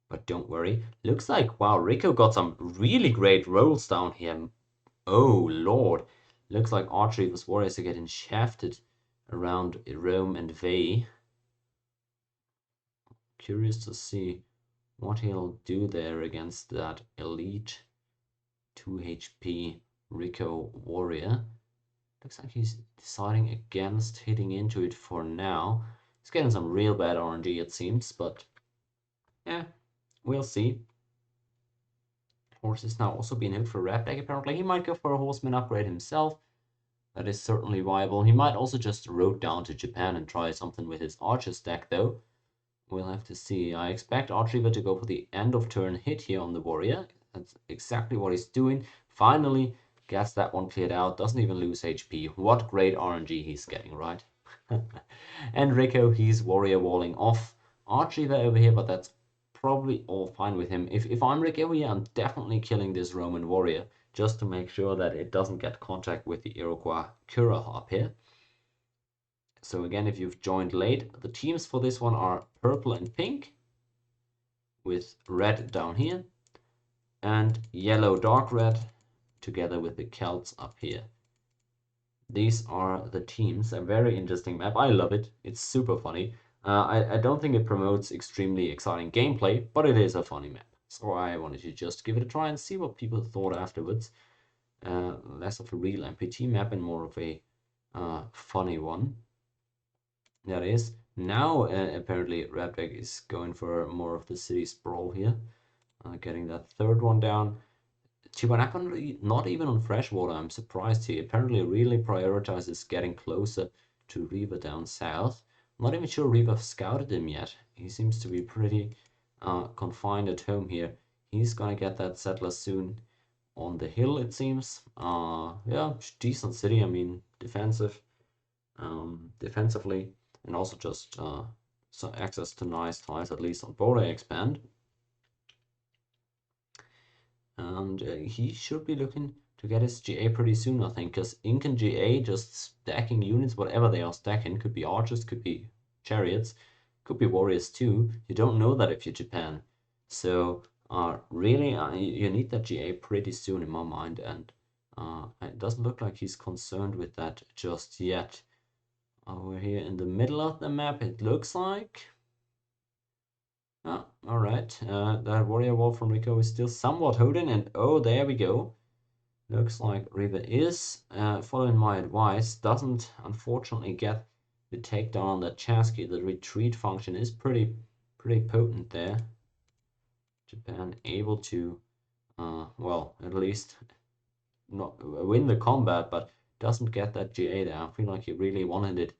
But don't worry. Looks like, wow, Rico got some really great rolls down here. Oh lord. Looks like Archery was warriors are getting shafted around Rome and Veii. Curious to see what he'll do there against that elite 2 HP Rico warrior. Looks like he's deciding against hitting into it for now. He's getting some real bad RNG, it seems, but yeah, we'll see. Horse is now also being hit for red deck, apparently. He might go for a horseman upgrade himself. That is certainly viable. He might also just road down to Japan and try something with his archers deck, though. We'll have to see. I expect Archiever to go for the end of turn hit here on the warrior. That's exactly what he's doing. Finally gets that one cleared out. Doesn't even lose HP. What great RNG he's getting, right? And Rico, he's warrior walling off Archiever over here, but that's probably all fine with him. If I'm Rico here, I'm definitely killing this Roman warrior just to make sure that it doesn't get contact with the Iroquois Cura up here. So again, if you've joined late, the teams for this one are purple and pink, with red down here, and yellow dark red, together with the Celts up here. These are the teams. A very interesting map. I love it. It's super funny. I don't think it promotes extremely exciting gameplay, but it is a funny map. So I wanted to just give it a try and see what people thought afterwards. Less of a real MPT map and more of a funny one. That is. Now, apparently, Raptech is going for more of the city sprawl here. Getting that third one down. Chibanakon not even on freshwater. I'm surprised he apparently really prioritizes getting closer to Riva down south. I'm not even sure Riva scouted him yet. He seems to be pretty confined at home here. He's gonna get that settler soon on the hill, it seems. Yeah, decent city. I mean, defensively, and also just some access to nice tiles, at least on border expand. And he should be looking to get his GA pretty soon, I think, because Incan GA just stacking units, whatever they are stacking, could be archers, could be chariots, could be warriors too. You don't know that if you're Japan. So really, you need that GA pretty soon in my mind, and it doesn't look like he's concerned with that just yet. We're here in the middle of the map, it looks like. Oh, alright. That warrior wall from Rico is still somewhat holding, and oh, there we go. Looks like Riva is following my advice. Doesn't unfortunately get the takedown on that Chasky. The retreat function is pretty potent there. Japan able to, well, at least not win the combat, but doesn't get that GA there. I feel like he really wanted it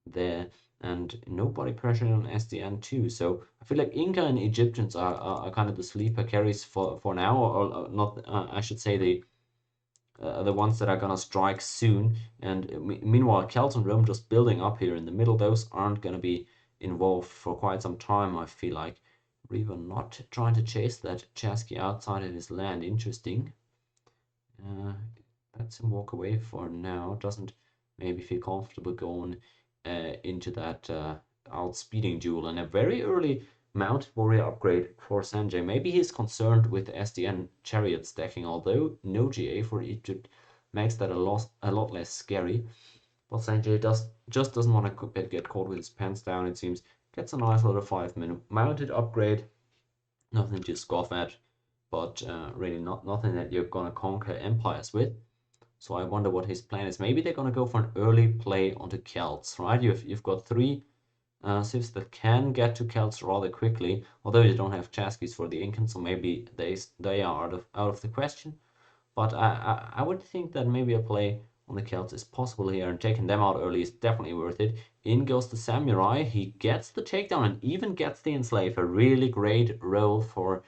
there, and nobody pressuring on SDN too. So I feel like Inca and Egyptians are kind of the sleeper carries for now, or not. I should say the ones that are gonna strike soon. And meanwhile, Celts and Rome just building up here in the middle. Those aren't gonna be involved for quite some time. I feel like Riva not trying to chase that Chasky outside of his land. Interesting. Lets him walk away for now. Doesn't maybe feel comfortable going into that outspeeding duel, and a very early mounted warrior upgrade for Sanjay. Maybe he's concerned with SDN chariot stacking, although no GA for Egypt makes that a lot less scary. But Sanjay just doesn't want to get caught with his pants down, it seems. Gets a nice little 5-minute mounted upgrade. Nothing to scoff at, but really nothing that you're gonna conquer empires with. So I wonder what his plan is. Maybe they're gonna go for an early play onto Celts, right? You've got 3 civs that can get to Celts rather quickly, although you don't have Chaskies for the Incans, so maybe they are out of the question. But I would think that maybe a play on the Celts is possible here, and taking them out early is definitely worth it. In goes the Samurai. He gets the takedown and even gets the Enslave. A really great role for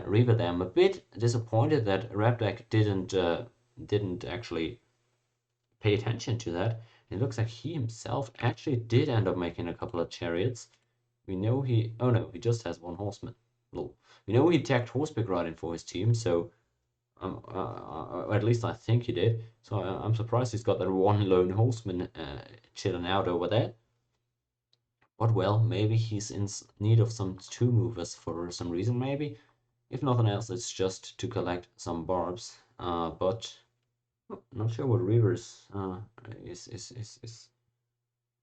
Riva there. I'm a bit disappointed that Repdeck didn't actually pay attention to that. It looks like he himself actually did end up making a couple of chariots. We know he... Oh no, he just has 1 horseman. Lol. We know he tagged Horseback Riding for his team, so... at least I think he did. So I'm surprised he's got that 1 lone horseman chilling out over there. But well, maybe he's in need of some 2 movers for some reason, maybe. If nothing else, it's just to collect some barbs. But not sure what Reavers is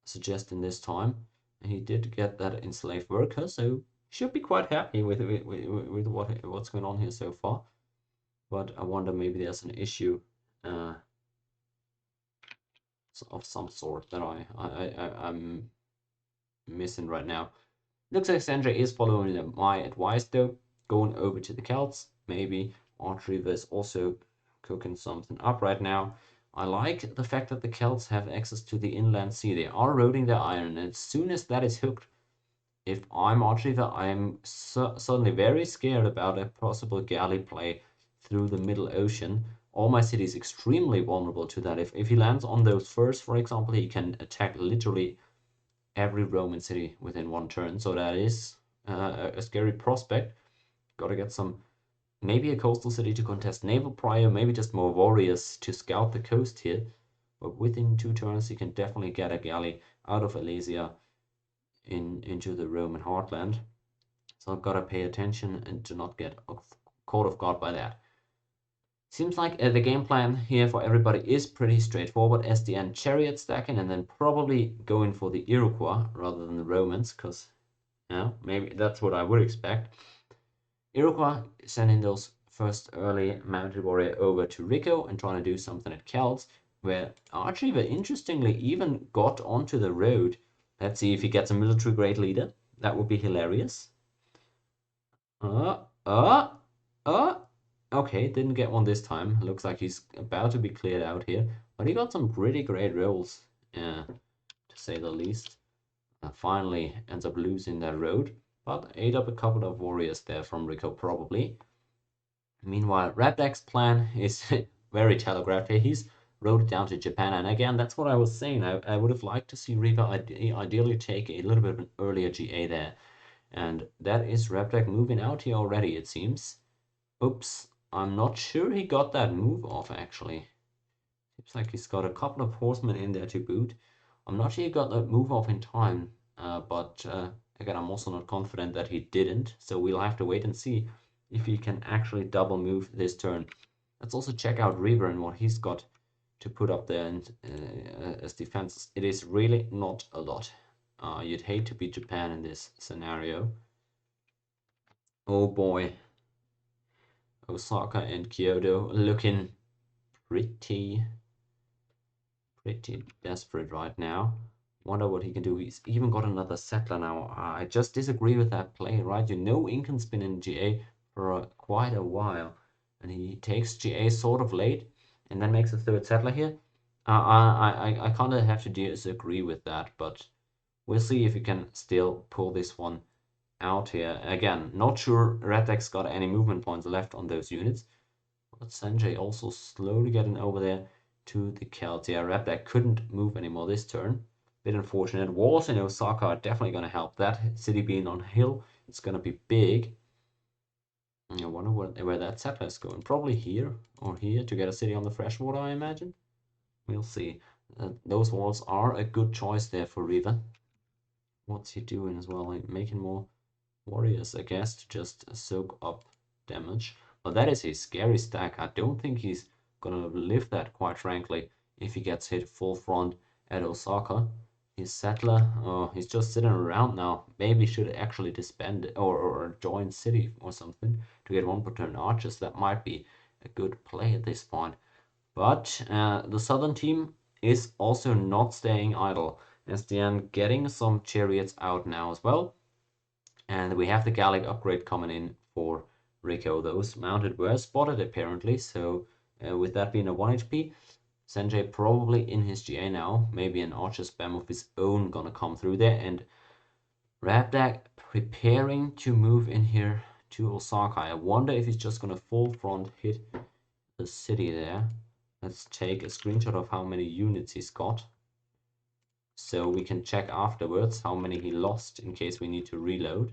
suggesting this time. He did get that enslaved worker, so should be quite happy with what's going on here so far. But I wonder maybe there's an issue of some sort that I'm missing right now. Looks like Sandra is following my advice though, going over to the Celts. Maybe Archery is also cooking something up right now. I like the fact that the Celts have access to the inland sea. They are roading their iron, and as soon as that is hooked, if I'm Archiver, I'm suddenly very scared about a possible galley play through the Middle Ocean. All my city is extremely vulnerable to that. If he lands on those first, for example, he can attack literally every Roman city within one turn. So that is a scary prospect. Gotta get some, maybe a coastal city to contest naval prior, maybe just more warriors to scout the coast here. But within 2 turns, he can definitely get a galley out of Alesia into the Roman heartland. So I've got to pay attention and to not get caught off guard by that. Seems like the game plan here for everybody is pretty straightforward. SDN chariot stacking and then probably going for the Iroquois rather than the Romans, because maybe that's what I would expect. Iroquois sending those first early mounted warrior over to Rico and trying to do something at Celts, where Archiver interestingly even got onto the road. Let's see if he gets a military grade leader. That would be hilarious. Uh, uh, uh. Okay, didn't get one this time. Looks like he's about to be cleared out here. But he got some pretty great rolls, to say the least. Finally ends up losing that road, but ate up a couple of warriors there from Rico probably. Meanwhile, Rabdak's plan is very telegraphed here. He's rode it down to Japan, and again, that's what I was saying. I would have liked to see Riva ideally take a little bit of an earlier GA there. And that is Rabdak moving out here already, it seems. Oops, I'm not sure he got that move off, actually. Seems like he's got a couple of horsemen in there to boot. I'm not sure he got that move off in time, but again, I'm also not confident that he didn't, so we'll have to wait and see if he can actually double move this turn. Let's also check out Reaver and what he's got to put up there and, as defenses. It is really not a lot. You'd hate to beat Japan in this scenario. Oh boy. Osaka and Kyoto looking pretty desperate right now. Wonder what he can do. He's even got another settler now. I just disagree with that play, right? You know Incan's been in GA for quite a while, and he takes GA sort of late, and then makes a third settler here. I kind of have to disagree with that, but we'll see if he can still pull this one out here. Again, not sure Reddeck's got any movement points left on those units, but Sanjay also slowly getting over there to the Celts. Yeah, Reddeck couldn't move anymore this turn. Bit unfortunate. Walls in Osaka are definitely going to help. That city being on hill, it's going to be big. I wonder where that settler is going. Probably here or here to get a city on the freshwater, I imagine. We'll see. Those walls are a good choice there for Riva. What's he doing as well? Like making more warriors, I guess, to just soak up damage. But that is a scary stack. I don't think he's gonna live that, quite frankly, if he gets hit full front at Osaka. His settler, oh, he's just sitting around now. Maybe should actually disband or join city or something to get one per turn archers. That might be a good play at this point. But the southern team is also not staying idle. SDN getting some chariots out now as well. And we have the Gallic upgrade coming in for Rico. Those mounted were spotted apparently, so with that being a 1 HP, Sanjay probably in his GA now. Maybe an archer spam of his own gonna come through there, and Rabdak preparing to move in here to Osaka. I wonder if he's just gonna full front hit the city there. Let's take a screenshot of how many units he's got, so we can check afterwards how many he lost in case we need to reload.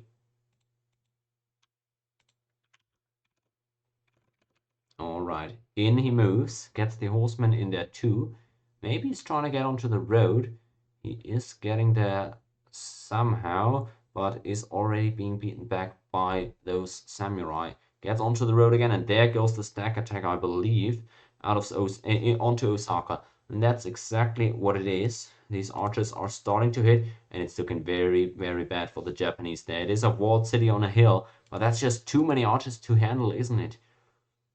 Alright, in he moves, gets the horseman in there too. Maybe he's trying to get onto the road. He is getting there somehow, but is already being beaten back by those samurai. Gets onto the road again, and there goes the stack attack, I believe, out of onto Osaka. And that's exactly what it is. These archers are starting to hit, and it's looking very, very bad for the Japanese there. It is a walled city on a hill, but that's just too many archers to handle, isn't it?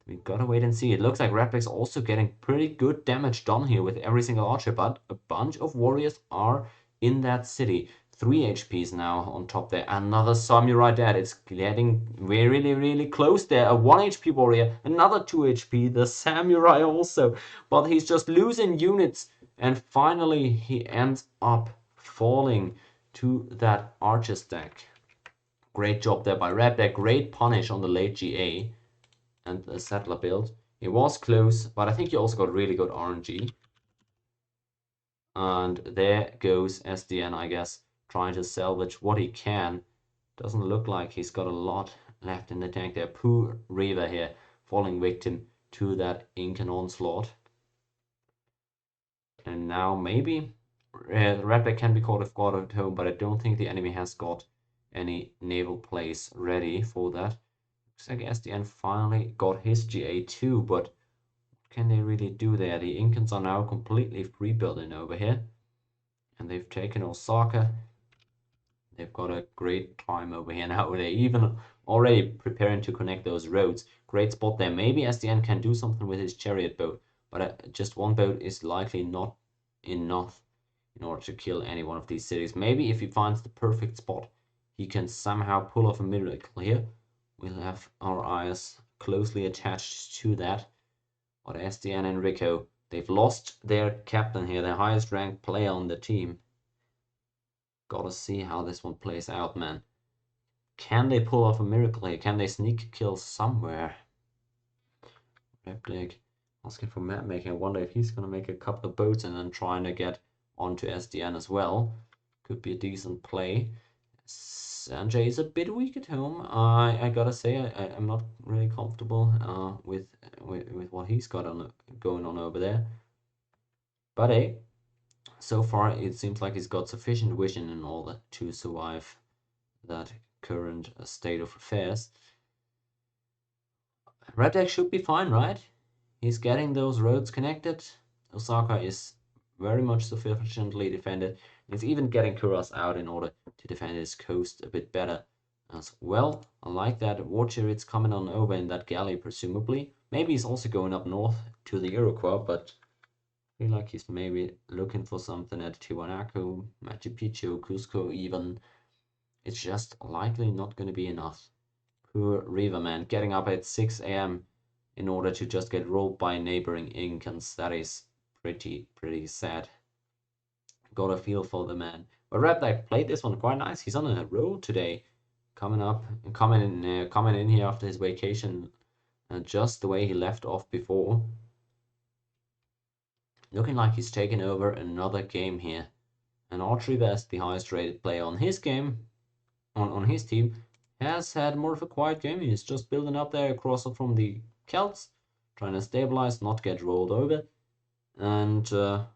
We gotta wait and see. It looks like Red Black's also getting pretty good damage done here with every single archer, but a bunch of warriors are in that city. 3 HPs now on top there. Another samurai dead. It's getting really, really close there. A 1 HP warrior, another 2 HP, the samurai also. But he's just losing units, and finally he ends up falling to that archer stack. Great job there by Red Black. Great punish on the late GA and the settler build. It was close, but I think he also got really good RNG. And there goes SDN, I guess, trying to salvage what he can. Doesn't look like he's got a lot left in the tank there. Poor Reaver here, falling victim to that Incan onslaught. And now maybe Redback can be caught off guard at home, but I don't think the enemy has got any naval plays ready for that. Looks like SDN finally got his GA too, but what can they really do there? The Incans are now completely free building over here, and they've taken Osaka. They've got a great time over here now. They're even already preparing to connect those roads. Great spot there. Maybe SDN can do something with his chariot boat, but just one boat is likely not enough in order to kill any one of these cities. Maybe if he finds the perfect spot, he can somehow pull off a miracle here. We'll have our eyes closely attached to that. But SDN and Rico, they've lost their captain here, their highest ranked player on the team. Gotta see how this one plays out, man. Can they pull off a miracle here? Can they sneak kill somewhere? Replic asking for map making. I wonder if he's gonna make a couple of boats and then trying to get onto SDN as well. Could be a decent play. Sanjay is a bit weak at home. I gotta say I'm not really comfortable with what he's got going on over there. But hey, so far it seems like he's got sufficient vision in order to survive that current state of affairs. Red Deck should be fine, right? He's getting those roads connected. Osaka is very much sufficiently defended. He's even getting Kuras out in order to defend his coast a bit better as well. I like that. War chariots coming on over in that galley, presumably. Maybe he's also going up north to the Iroquois, but I feel like he's maybe looking for something at Tiwanaku, Machu Picchu, Cusco even. It's just likely not going to be enough. Poor Riverman getting up at 6 a.m. in order to just get rolled by neighboring Incans. That is pretty sad. Got a feel for the man. But Rapdak played this one quite nice. He's on a roll today, coming in here after his vacation, just the way he left off before. Looking like he's taken over another game here. And Archery Best, the highest rated player on his game, on his team, has had more of a quiet game. He's just building up there across from the Celts, trying to stabilize, not get rolled over. And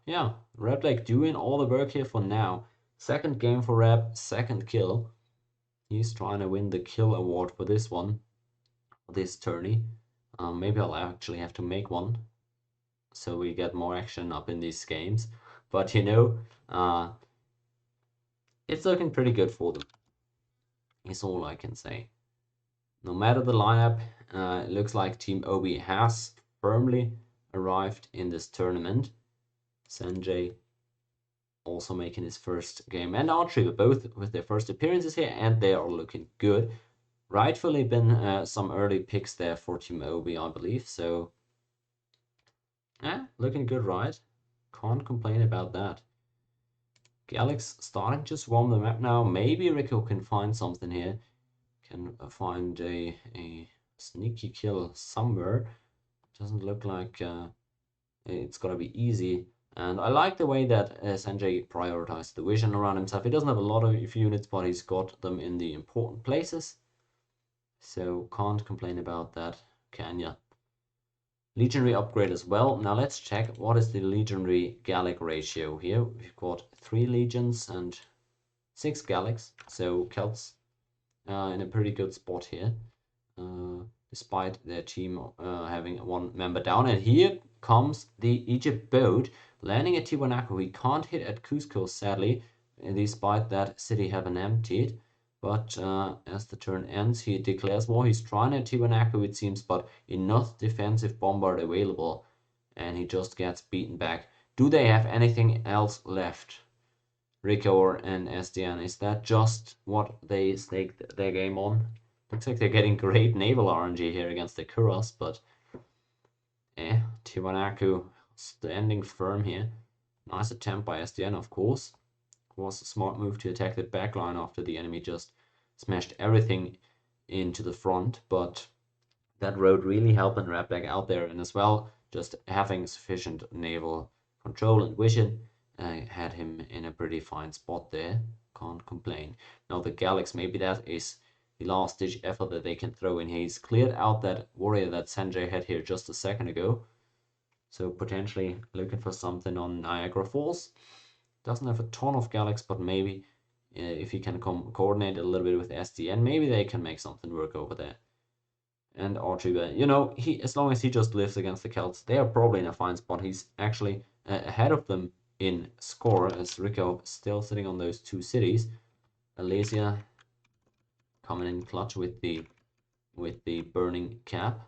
yeah, Reb like doing all the work here for now. Second game for Reb, second kill. He's trying to win the kill award for this one, this tourney. Maybe I'll actually have to make one, so we get more action up in these games. But you know, it's looking pretty good for them. Is all I can say. No matter the lineup, it looks like Team Obi has firmly arrived in this tournament. Sanjay also making his first game, and Archery, both with their first appearances here, and they are looking good. Rightfully been some early picks there for Team Obi, I believe, so looking good, right? Can't complain about that. Galax starting to swarm the map now. Maybe Rico can find something here. Can find a sneaky kill somewhere. Doesn't look like it's gonna be easy. And I like the way that Sanjay prioritized the vision around himself. He doesn't have a lot of units, but he's got them in the important places. So can't complain about that, can ya? Legionary upgrade as well. Now let's check what is the Legionary Gallic ratio here. We've got 3 legions and 6 Gallics, so Celts in a pretty good spot here, despite their team having 1 member down. And here comes the Egypt boat landing at Tiwanaku. We can't hit at Cusco, sadly, despite that city having emptied. But as the turn ends, he declares war. He's trying to Tiwanaku, it seems, but enough defensive bombard available, and he just gets beaten back. Do they have anything else left? Rico and SDN, is that just what they staked their game on? Looks like they're getting great naval RNG here against the Kuros, but Tiwanaku standing firm here. Nice attempt by SDN, of course. Was a smart move to attack the backline after the enemy just smashed everything into the front, but that road really helping Rapdak out there, and as well, just having sufficient naval control and vision had him in a pretty fine spot there. Can't complain. Now the Galax, maybe that is the last ditch effort that they can throw in. He's cleared out that warrior that Sanjay had here just a second ago, so potentially looking for something on Niagara Falls. Doesn't have a ton of Galax, but maybe if he can coordinate a little bit with SDN, maybe they can make something work over there. And Archie, you know, he as long as he just lives against the Celts, they are probably in a fine spot. He's actually ahead of them in score, as Rico still sitting on those two cities. Alesia coming in clutch with the burning cap.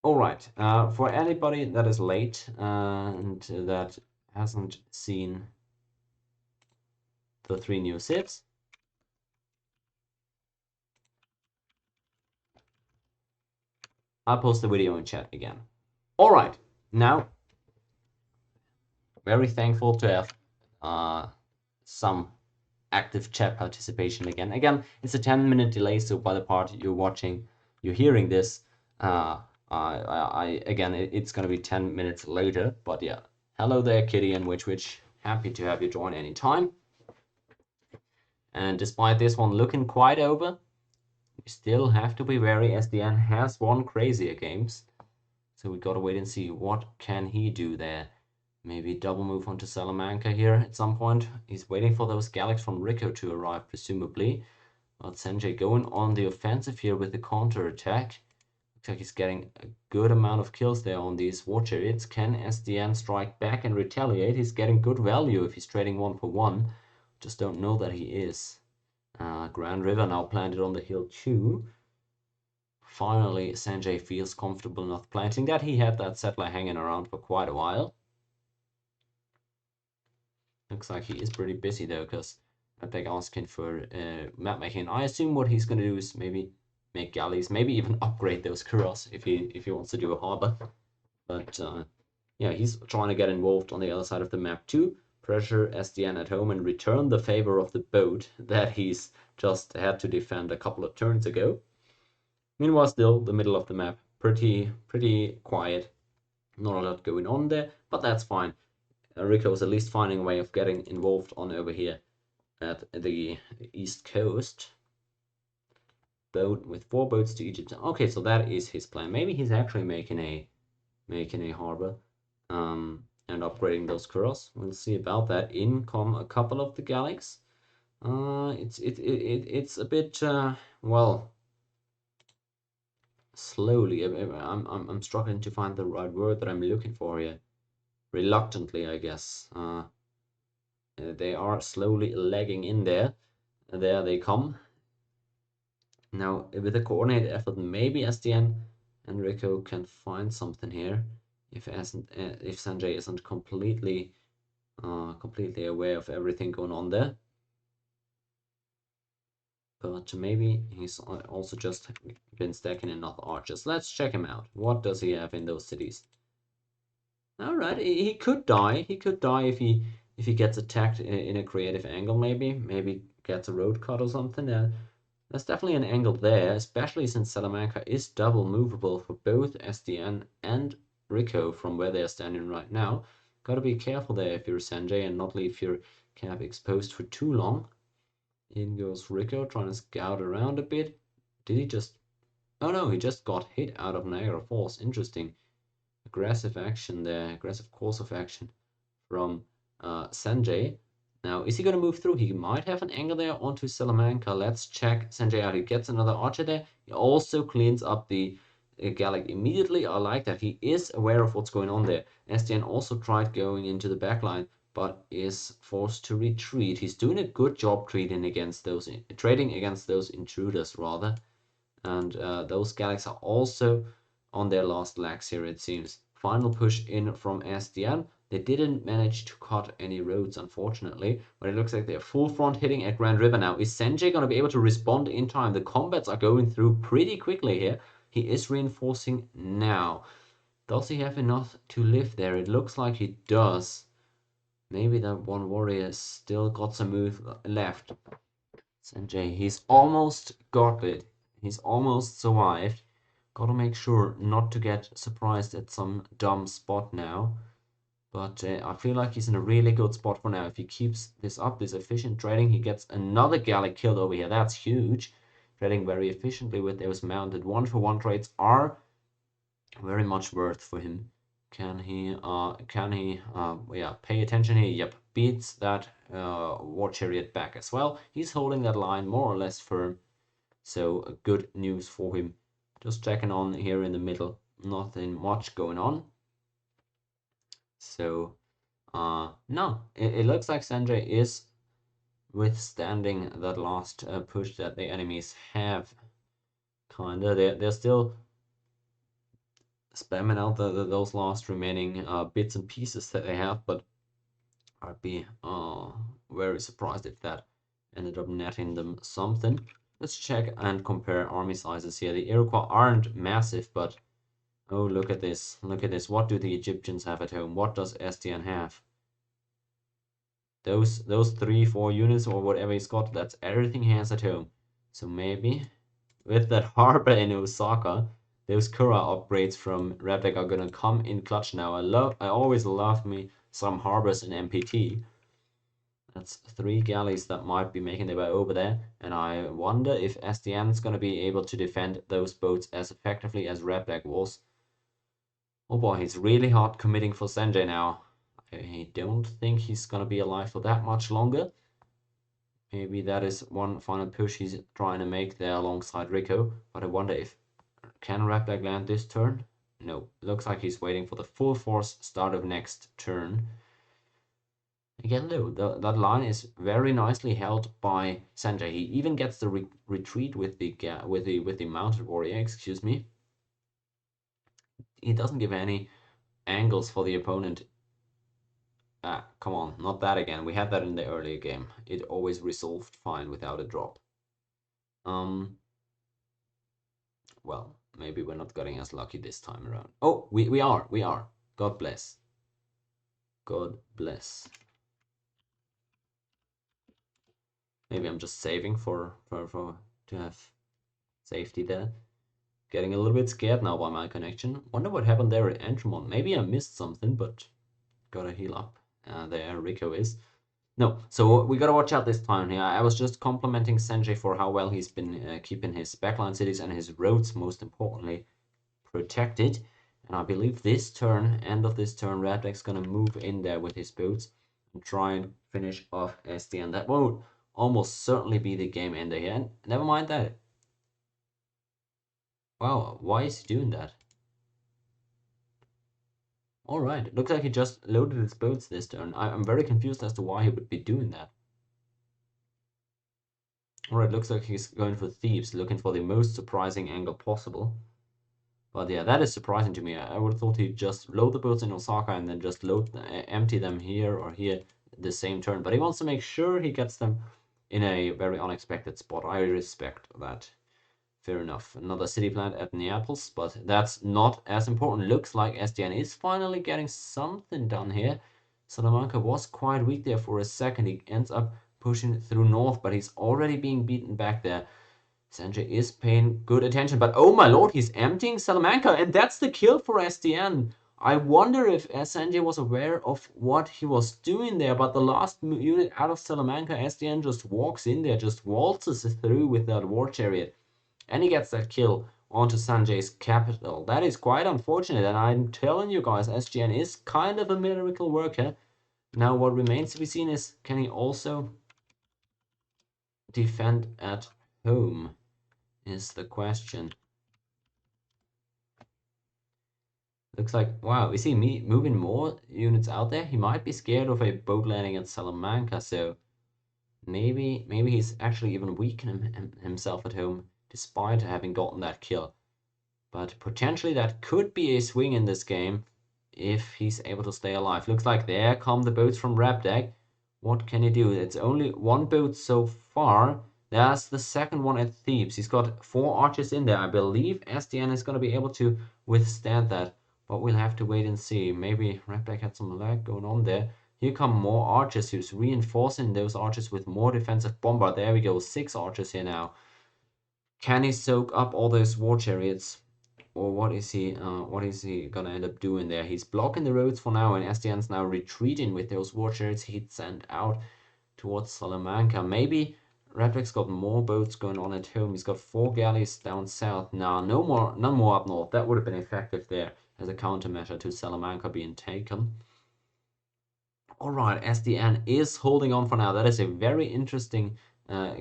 All right, for anybody that is late and that hasn't seen the 3 new civs, I'll post the video in chat again. All right, now very thankful to have some active chat participation again. Again, it's a 10-minute delay, so by the part you're hearing this, again, it's gonna be 10 minutes later. But yeah, hello there, Kitty and Witch. Happy to have you join anytime. And despite this one looking quite over, we still have to be wary. SDN has won crazier games, so we gotta wait and see what can he do there. Maybe double move onto Salamanca here at some point. He's waiting for those Galax from Rico to arrive, presumably. But Sanjay going on the offensive here with the counter attack. Looks like he's getting a good amount of kills there on these war chariots. Can SDN strike back and retaliate? He's getting good value if he's trading 1-for-1. Just don't know that he is. Grand River now planted on the hill too. Finally, Sanjay feels comfortable enough planting that. He had that settler hanging around for quite a while. Looks like he is pretty busy though, because they're asking for map making. I assume what he's going to do is maybe make galleys, maybe even upgrade those Kuros if he wants to do a harbor. But yeah, he's trying to get involved on the other side of the map too. Pressure SDN at home and return the favor of the boat that he's just had to defend a couple of turns ago. Meanwhile, still the middle of the map, pretty quiet. Not a lot going on there, but that's fine. Rico is at least finding a way of getting involved on over here at the east coast. Boat with 4 boats to Egypt. Okay, so that is his plan. Maybe he's actually making a harbor and upgrading those Kuros. We'll see about that. In come a couple of the Galax. It's a bit well, slowly. I'm struggling to find the right word that I'm looking for here. Reluctantly, I guess. They are slowly lagging in there. There they come. Now, with a coordinated effort, maybe SDN and Rico can find something here. If Sanjay isn't completely aware of everything going on there. But maybe he's also just been stacking enough archers. Let's check him out. What does he have in those cities? All right, he could die. He could die if he gets attacked in a creative angle. Maybe gets a road cut or something. There's definitely an angle there, especially since Salamanca is double movable for both SDN and Rico from where they're standing right now. Gotta be careful there if you're Sanjay and not leave your cap exposed for too long. In goes Rico trying to scout around a bit. Did he just... Oh no, he just got hit out of Niagara Falls. Interesting. Aggressive action there, aggressive course of action from Sanjay. Now, is he going to move through? He might have an angle there onto Salamanca. Let's check Sanjay out. He gets another archer there. He also cleans up the Gallic immediately. I like that. He is aware of what's going on there. SDN also tried going into the backline, but is forced to retreat. He's doing a good job trading against those intruders, rather. And those Gallics are also on their last legs here, it seems. Final push in from SDN. They didn't manage to cut any roads, unfortunately, but it looks like they're full front hitting at Grand River now. Is Senjay going to be able to respond in time? The combats are going through pretty quickly here. He is reinforcing now. Does he have enough to live there? It looks like he does. Maybe that one warrior still got some move left. Sanjay, he's almost got it. He's almost survived. Gotta make sure not to get surprised at some dumb spot now. But I feel like he's in a really good spot for now. If he keeps this up, this efficient trading, he gets another Gallic killed over here. That's huge. Trading very efficiently with those mounted one-for-one trades are very much worth for him. Can he yeah, pay attention here? Yep, beats that war chariot back as well. He's holding that line more or less firm. So good news for him. Just checking on here in the middle. Nothing much going on. So no, it looks like Sanjay is withstanding that last push that the enemies have. Kinda, they're still spamming out those last remaining bits and pieces that they have, but I'd be very surprised if that ended up netting them something. Let's check and compare army sizes here. The Iroquois aren't massive, but oh, look at this. Look at this. What do the Egyptians have at home? What does SDN have? Those 3-4 units or whatever he's got, that's everything he has at home. So maybe with that harbor in Osaka, those Kura upgrades from Reptec are gonna come in clutch now. I always loved me some harbors in MPT. That's 3 galleys that might be making their way over there, and I wonder if SDN is gonna be able to defend those boats as effectively as Reptec was. Oh boy, he's really hard committing for Sanjay now. I don't think he's gonna be alive for that much longer. Maybe that is one final push he's trying to make there alongside Rico, but I wonder if can Rapdag land this turn? No, looks like he's waiting for the full force start of next turn. Again, though, that line is very nicely held by Sanjay. He even gets the retreat with the mounted warrior. Excuse me. He doesn't give any angles for the opponent. Ah, come on, not that again. We had that in the earlier game. It always resolved fine without a drop. Well, maybe we're not getting as lucky this time around. Oh, we are. God bless. God bless. Maybe I'm just saving for to have safety there. Getting a little bit scared now by my connection. Wonder what happened there at Entrimon. Maybe I missed something, but gotta heal up. There Rico is. No, so we gotta watch out this time here. I was just complimenting Sanjay for how well he's been keeping his backline cities and his roads, most importantly, protected. And I believe this turn, end of this turn, Radek's gonna move in there with his boats and try and finish off SDN. That won't almost certainly be the game ender here. And never mind that. Wow, why is he doing that? Alright, it looks like he just loaded his boats this turn. I'm very confused as to why he would be doing that. Alright, looks like he's going for thieves, looking for the most surprising angle possible. But yeah, that is surprising to me. I would have thought he'd just load the boats in Osaka and then just empty them here or here the same turn. But he wants to make sure he gets them in a very unexpected spot. I respect that. Fair enough. Another city plant at Neaples, but that's not as important. Looks like SDN is finally getting something done here. Salamanca was quite weak there for a second. He ends up pushing through north, but he's already being beaten back there. Sanjay is paying good attention, but oh my lord, he's emptying Salamanca, and that's the kill for SDN. I wonder if Sanjay was aware of what he was doing there, but the last unit out of Salamanca, SDN just walks in there, just waltzes through with that war chariot. And he gets that kill onto Sanjay's capital. That is quite unfortunate, and I'm telling you guys, SGN is kind of a miracle worker. Now what remains to be seen is, can he also defend at home, is the question. Looks like, wow, is he moving more units out there? He might be scared of a boat landing at Salamanca, so maybe he's actually even weakening himself at home, despite having gotten that kill. But potentially that could be a swing in this game if he's able to stay alive. Looks like there come the boats from Rabdag. What can he do? It's only one boat so far. That's the second one at Thebes. He's got 4 archers in there. I believe SDN is going to be able to withstand that. But we'll have to wait and see. Maybe Rabdag had some lag going on there. Here come more archers. He's reinforcing those archers with more defensive bomber. There we go. 6 archers here now. Can he soak up all those war chariots? Or what is he gonna end up doing there? He's blocking the roads for now, and SDN's now retreating with those war chariots he'd sent out towards Salamanca. Maybe Radric's got more boats going on at home. He's got 4 galleys down south. Nah, none more up north. That would have been effective there as a countermeasure to Salamanca being taken. Alright, SDN is holding on for now. That is a very interesting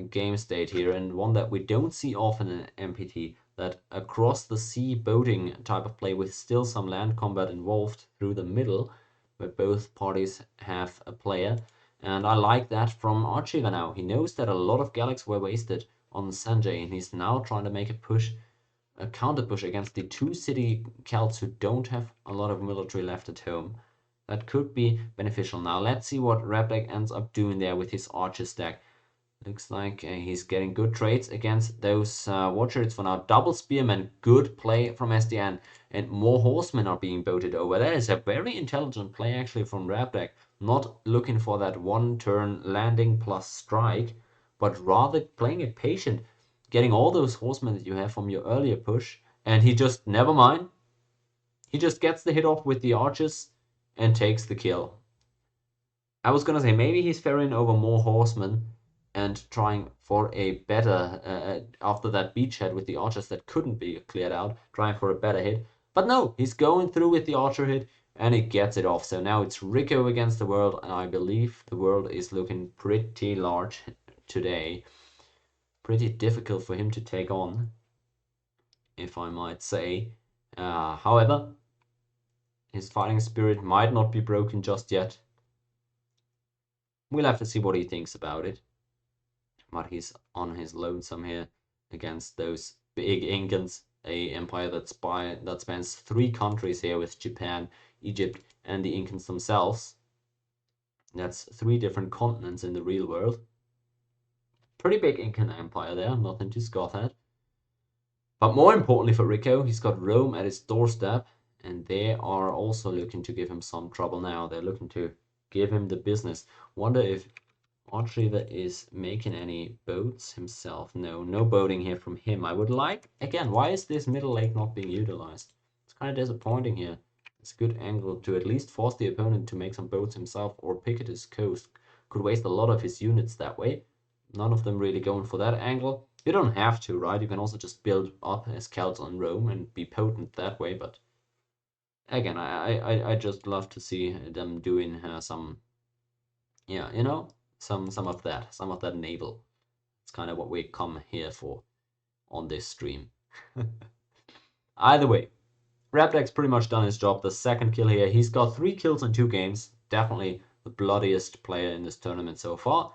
game state here, and one that we don't see often in MPT. That across the sea boating type of play with still some land combat involved through the middle, where both parties have a player. And I like that from Archiva now. He knows that a lot of Galax were wasted on Sanjay, and he's now trying to make a counter push against the 2 city Celts who don't have a lot of military left at home. That could be beneficial. Now let's see what Rabdak ends up doing there with his archer stack. Looks like he's getting good trades against those Watchers for now. Double Spearmen, good play from SDN. And more Horsemen are being boated over. That is a very intelligent play actually from Rabdak. Not looking for that 1-turn landing plus strike, but rather playing it patient. Getting all those Horsemen that you have from your earlier push. And he just, never mind. He just gets the hit off with the archers and takes the kill. I was gonna say maybe he's ferrying over more horsemen and trying for a better after that beachhead with the archers that couldn't be cleared out, trying for a better hit. But no, he's going through with the archer hit and he gets it off. So now it's Rico against the world, and I believe the world is looking pretty large today. Pretty difficult for him to take on, if I might say. However, his fighting spirit might not be broken just yet. We'll have to see what he thinks about it. But he's on his lonesome here against those big Incans, a empire that spans 3 countries here with Japan, Egypt, and the Incans themselves. That's 3 different continents in the real world. Pretty big Incan empire there, nothing to scoff at. But more importantly for Rico, he's got Rome at his doorstep, and they are also looking to give him some trouble now. They're looking to give him the business. Wonder if Archiva is making any boats himself. No boating here from him. I would like, again, why is this middle lake not being utilized? It's kind of disappointing here. It's a good angle to at least force the opponent to make some boats himself or picket his coast. Could waste a lot of his units that way. None of them really going for that angle. You don't have to, right? You can also just build up as Celts on Rome and be potent that way, but again, I just love to see them doing some, yeah, some of that naval. It's kind of what we come here for on this stream. Either way, Rabdak's pretty much done his job. The second kill here, he's got 3 kills in 2 games. Definitely the bloodiest player in this tournament so far.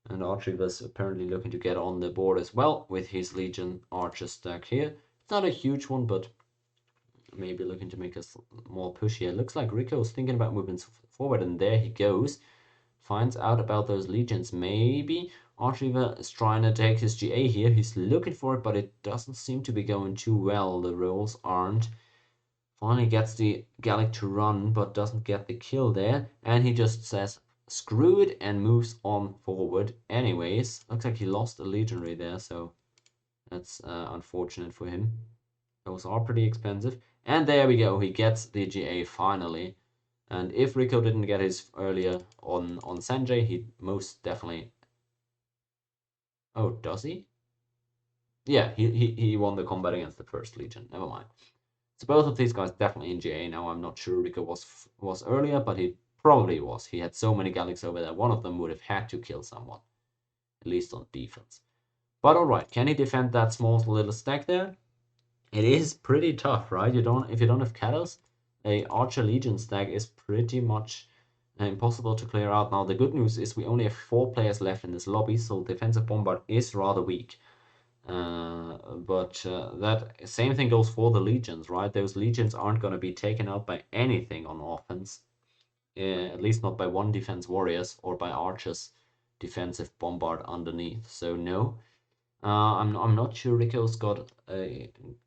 And Archie was apparently looking to get on the board as well with his Legion Archer stack here. It's not a huge one, but maybe looking to make us more push here. Looks like Rico's thinking about moving forward, and there he goes. Finds out about those legions. Maybe Archiva is trying to take his GA here. He's looking for it, but it doesn't seem to be going too well. The rolls aren't. Finally gets the Gallic to run, but doesn't get the kill there. And he just says, screw it, and moves on forward anyways. Looks like he lost a legionary there, so that's unfortunate for him. Those are pretty expensive. And there we go, he gets the GA finally. And if Rico didn't get his earlier on Sanjay, he'd most definitely... Oh, does he? Yeah, he won the combat against the first legion, never mind. So both of these guys definitely in GA now. I'm not sure Rico was earlier, but he Probably was. He had so many Gallics over there. One of them would have had to kill someone, at least on defense. But all right, can he defend that small little stack there? It is pretty tough, right? If you don't have Kalos, a Archer Legion stack is pretty much impossible to clear out. Now the good news is we only have 4 players left in this lobby, so defensive bombard is rather weak. But that same thing goes for the legions, right? Those legions aren't going to be taken out by anything on offense, at least not by one defense warriors or by archers defensive bombard underneath. So no, I'm not sure Rico's got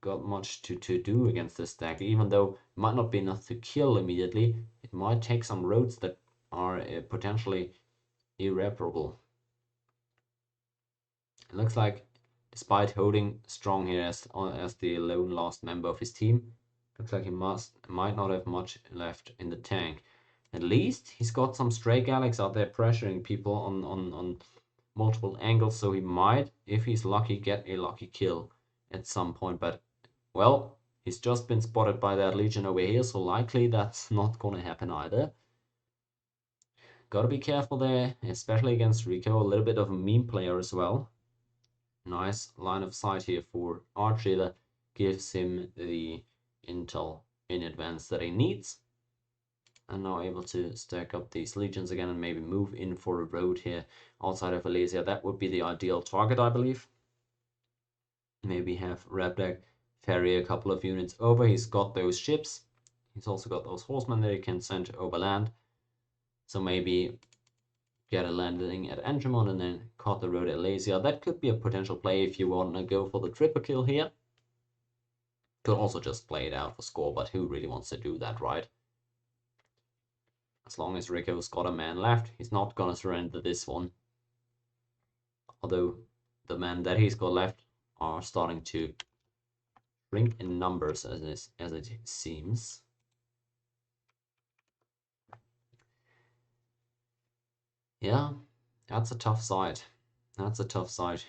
much to do against this deck, even though it might not be enough to kill immediately. It might take some roads that are potentially irreparable. It looks like, despite holding strong here as the lone last member of his team, looks like he might not have much left in the tank. At least he's got some stray Galax out there pressuring people on multiple angles, so he might, if he's lucky, get a lucky kill at some point. But, well, he's just been spotted by that Legion over here, so likely that's not gonna happen either. Gotta be careful there, especially against Rico, a little bit of a meme player as well. Nice line of sight here for Archie that gives him the intel in advance that he needs. And now able to stack up these legions again and maybe move in for a road here outside of Alesia. That would be the ideal target, I believe. Maybe have Rabdak ferry a couple of units over. He's got those ships. He's also got those horsemen that he can send overland. So maybe get a landing at Angemon and then cut the road at Alesia. That could be a potential play if you want to go for the triple kill here. Could also just play it out for score, but who really wants to do that, right? As long as Rico's got a man left, he's not gonna surrender this one. Although the men that he's got left are starting to shrink in numbers as it seems. Yeah, that's a tough side. That's a tough side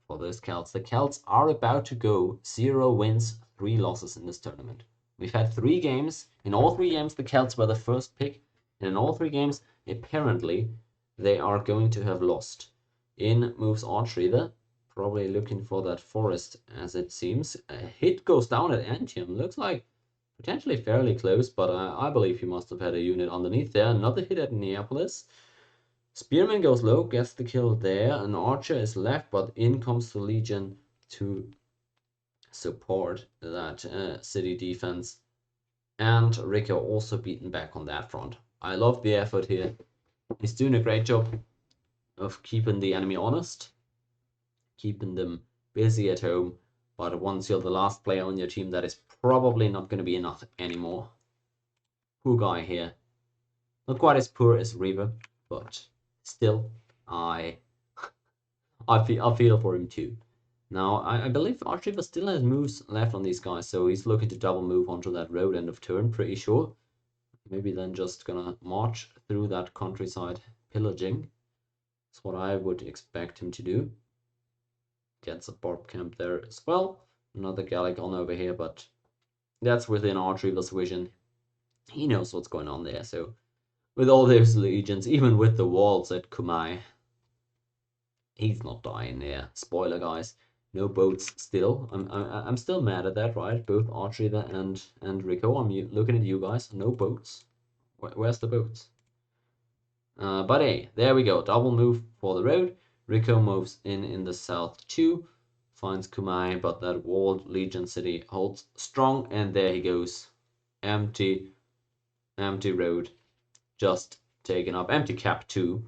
for those Celts. The Celts are about to go 0 wins, 3 losses in this tournament. We've had 3 games. In all 3 games, the Celts were the first pick. And in all 3 games, apparently, they are going to have lost. In moves Archreader, probably looking for that forest as it seems. A hit goes down at Antium. Looks like potentially fairly close, but I believe he must have had a unit underneath there. Another hit at Neapolis. Spearman goes low, gets the kill there. An archer is left, but in comes the Legion to support that city defense. And Rico also beaten back on that front. I love the effort here. He's doing a great job of keeping the enemy honest, keeping them busy at home. But once you're the last player on your team, that is probably not going to be enough anymore. Poor guy here. Not quite as poor as Reaver, but still, I feel for him too. Now, I believe Archreaver still has moves left on these guys, so he's looking to double move onto that road end of turn, pretty sure. Maybe then just gonna march through that countryside pillaging. That's what I would expect him to do. Gets a barb camp there as well. Another Gallic on over here, but that's within Archreaver's vision. He knows what's going on there, so with all those legions, even with the walls at Kumai, he's not dying there. Spoiler, guys. No boats still. I'm still mad at that, right? Both Archreaver and Rico. I'm looking at you guys. No boats. Where's the boats? But hey, there we go. Double move for the road. Rico moves in the south too. Finds Kumai, but that walled Legion city holds strong, and there he goes. Empty road. Just taken up. Empty cap too.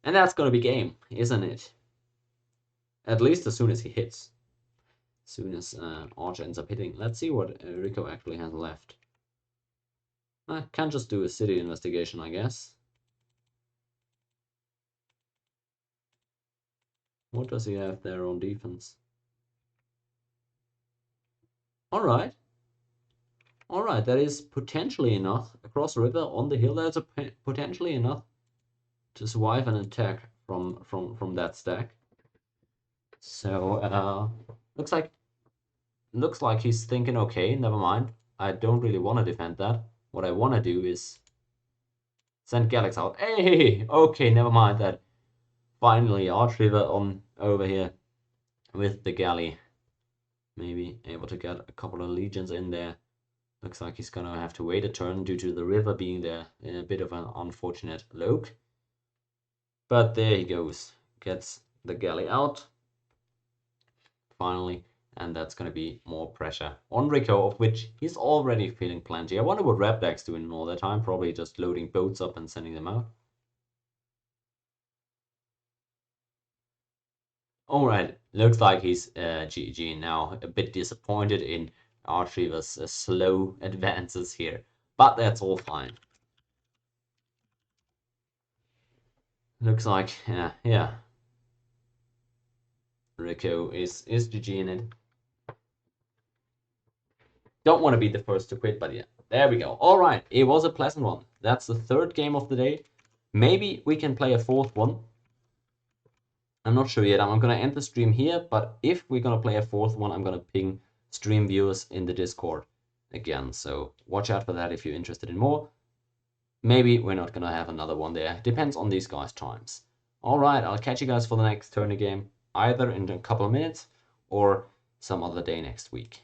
And that's gonna be game, isn't it? At least as soon as he hits. As soon as Archer ends up hitting. Let's see what Rico actually has left. I can just do a city investigation, I guess. What does he have there on defense? Alright. Alright, that is potentially enough. Across the river, on the hill, that's potentially enough to survive an attack from that stack. So, looks like he's thinking, okay, never mind. I don't really want to defend that. What I want to do is Send Galax out. Hey, okay, never mind that. Finally, Archriver on over here with the galley. Maybe able to get a couple of legions in there. Looks like he's gonna have to wait a turn due to the river being there. A bit of an unfortunate loke. But there he goes. Gets the galley out. Finally. And that's gonna be more pressure on Rico, of which he's already feeling plenty. I wonder what Rapdag's doing in all that time. Probably just loading boats up and sending them out. Alright, looks like he's GG now. A bit disappointed in Archiever's slow advances here. But that's all fine. Looks like, yeah. Rico is GG in it. Don't want to be the first to quit, but yeah. There we go. Alright, it was a pleasant one. That's the third game of the day. Maybe we can play a fourth one. I'm not sure yet. I'm going to end the stream here, but if we're going to play a fourth one, I'm going to ping stream viewers in the Discord again. So watch out for that if you're interested in more. Maybe we're not going to have another one there. Depends on these guys' times. Alright, I'll catch you guys for the next tourney game, either in a couple of minutes or some other day next week.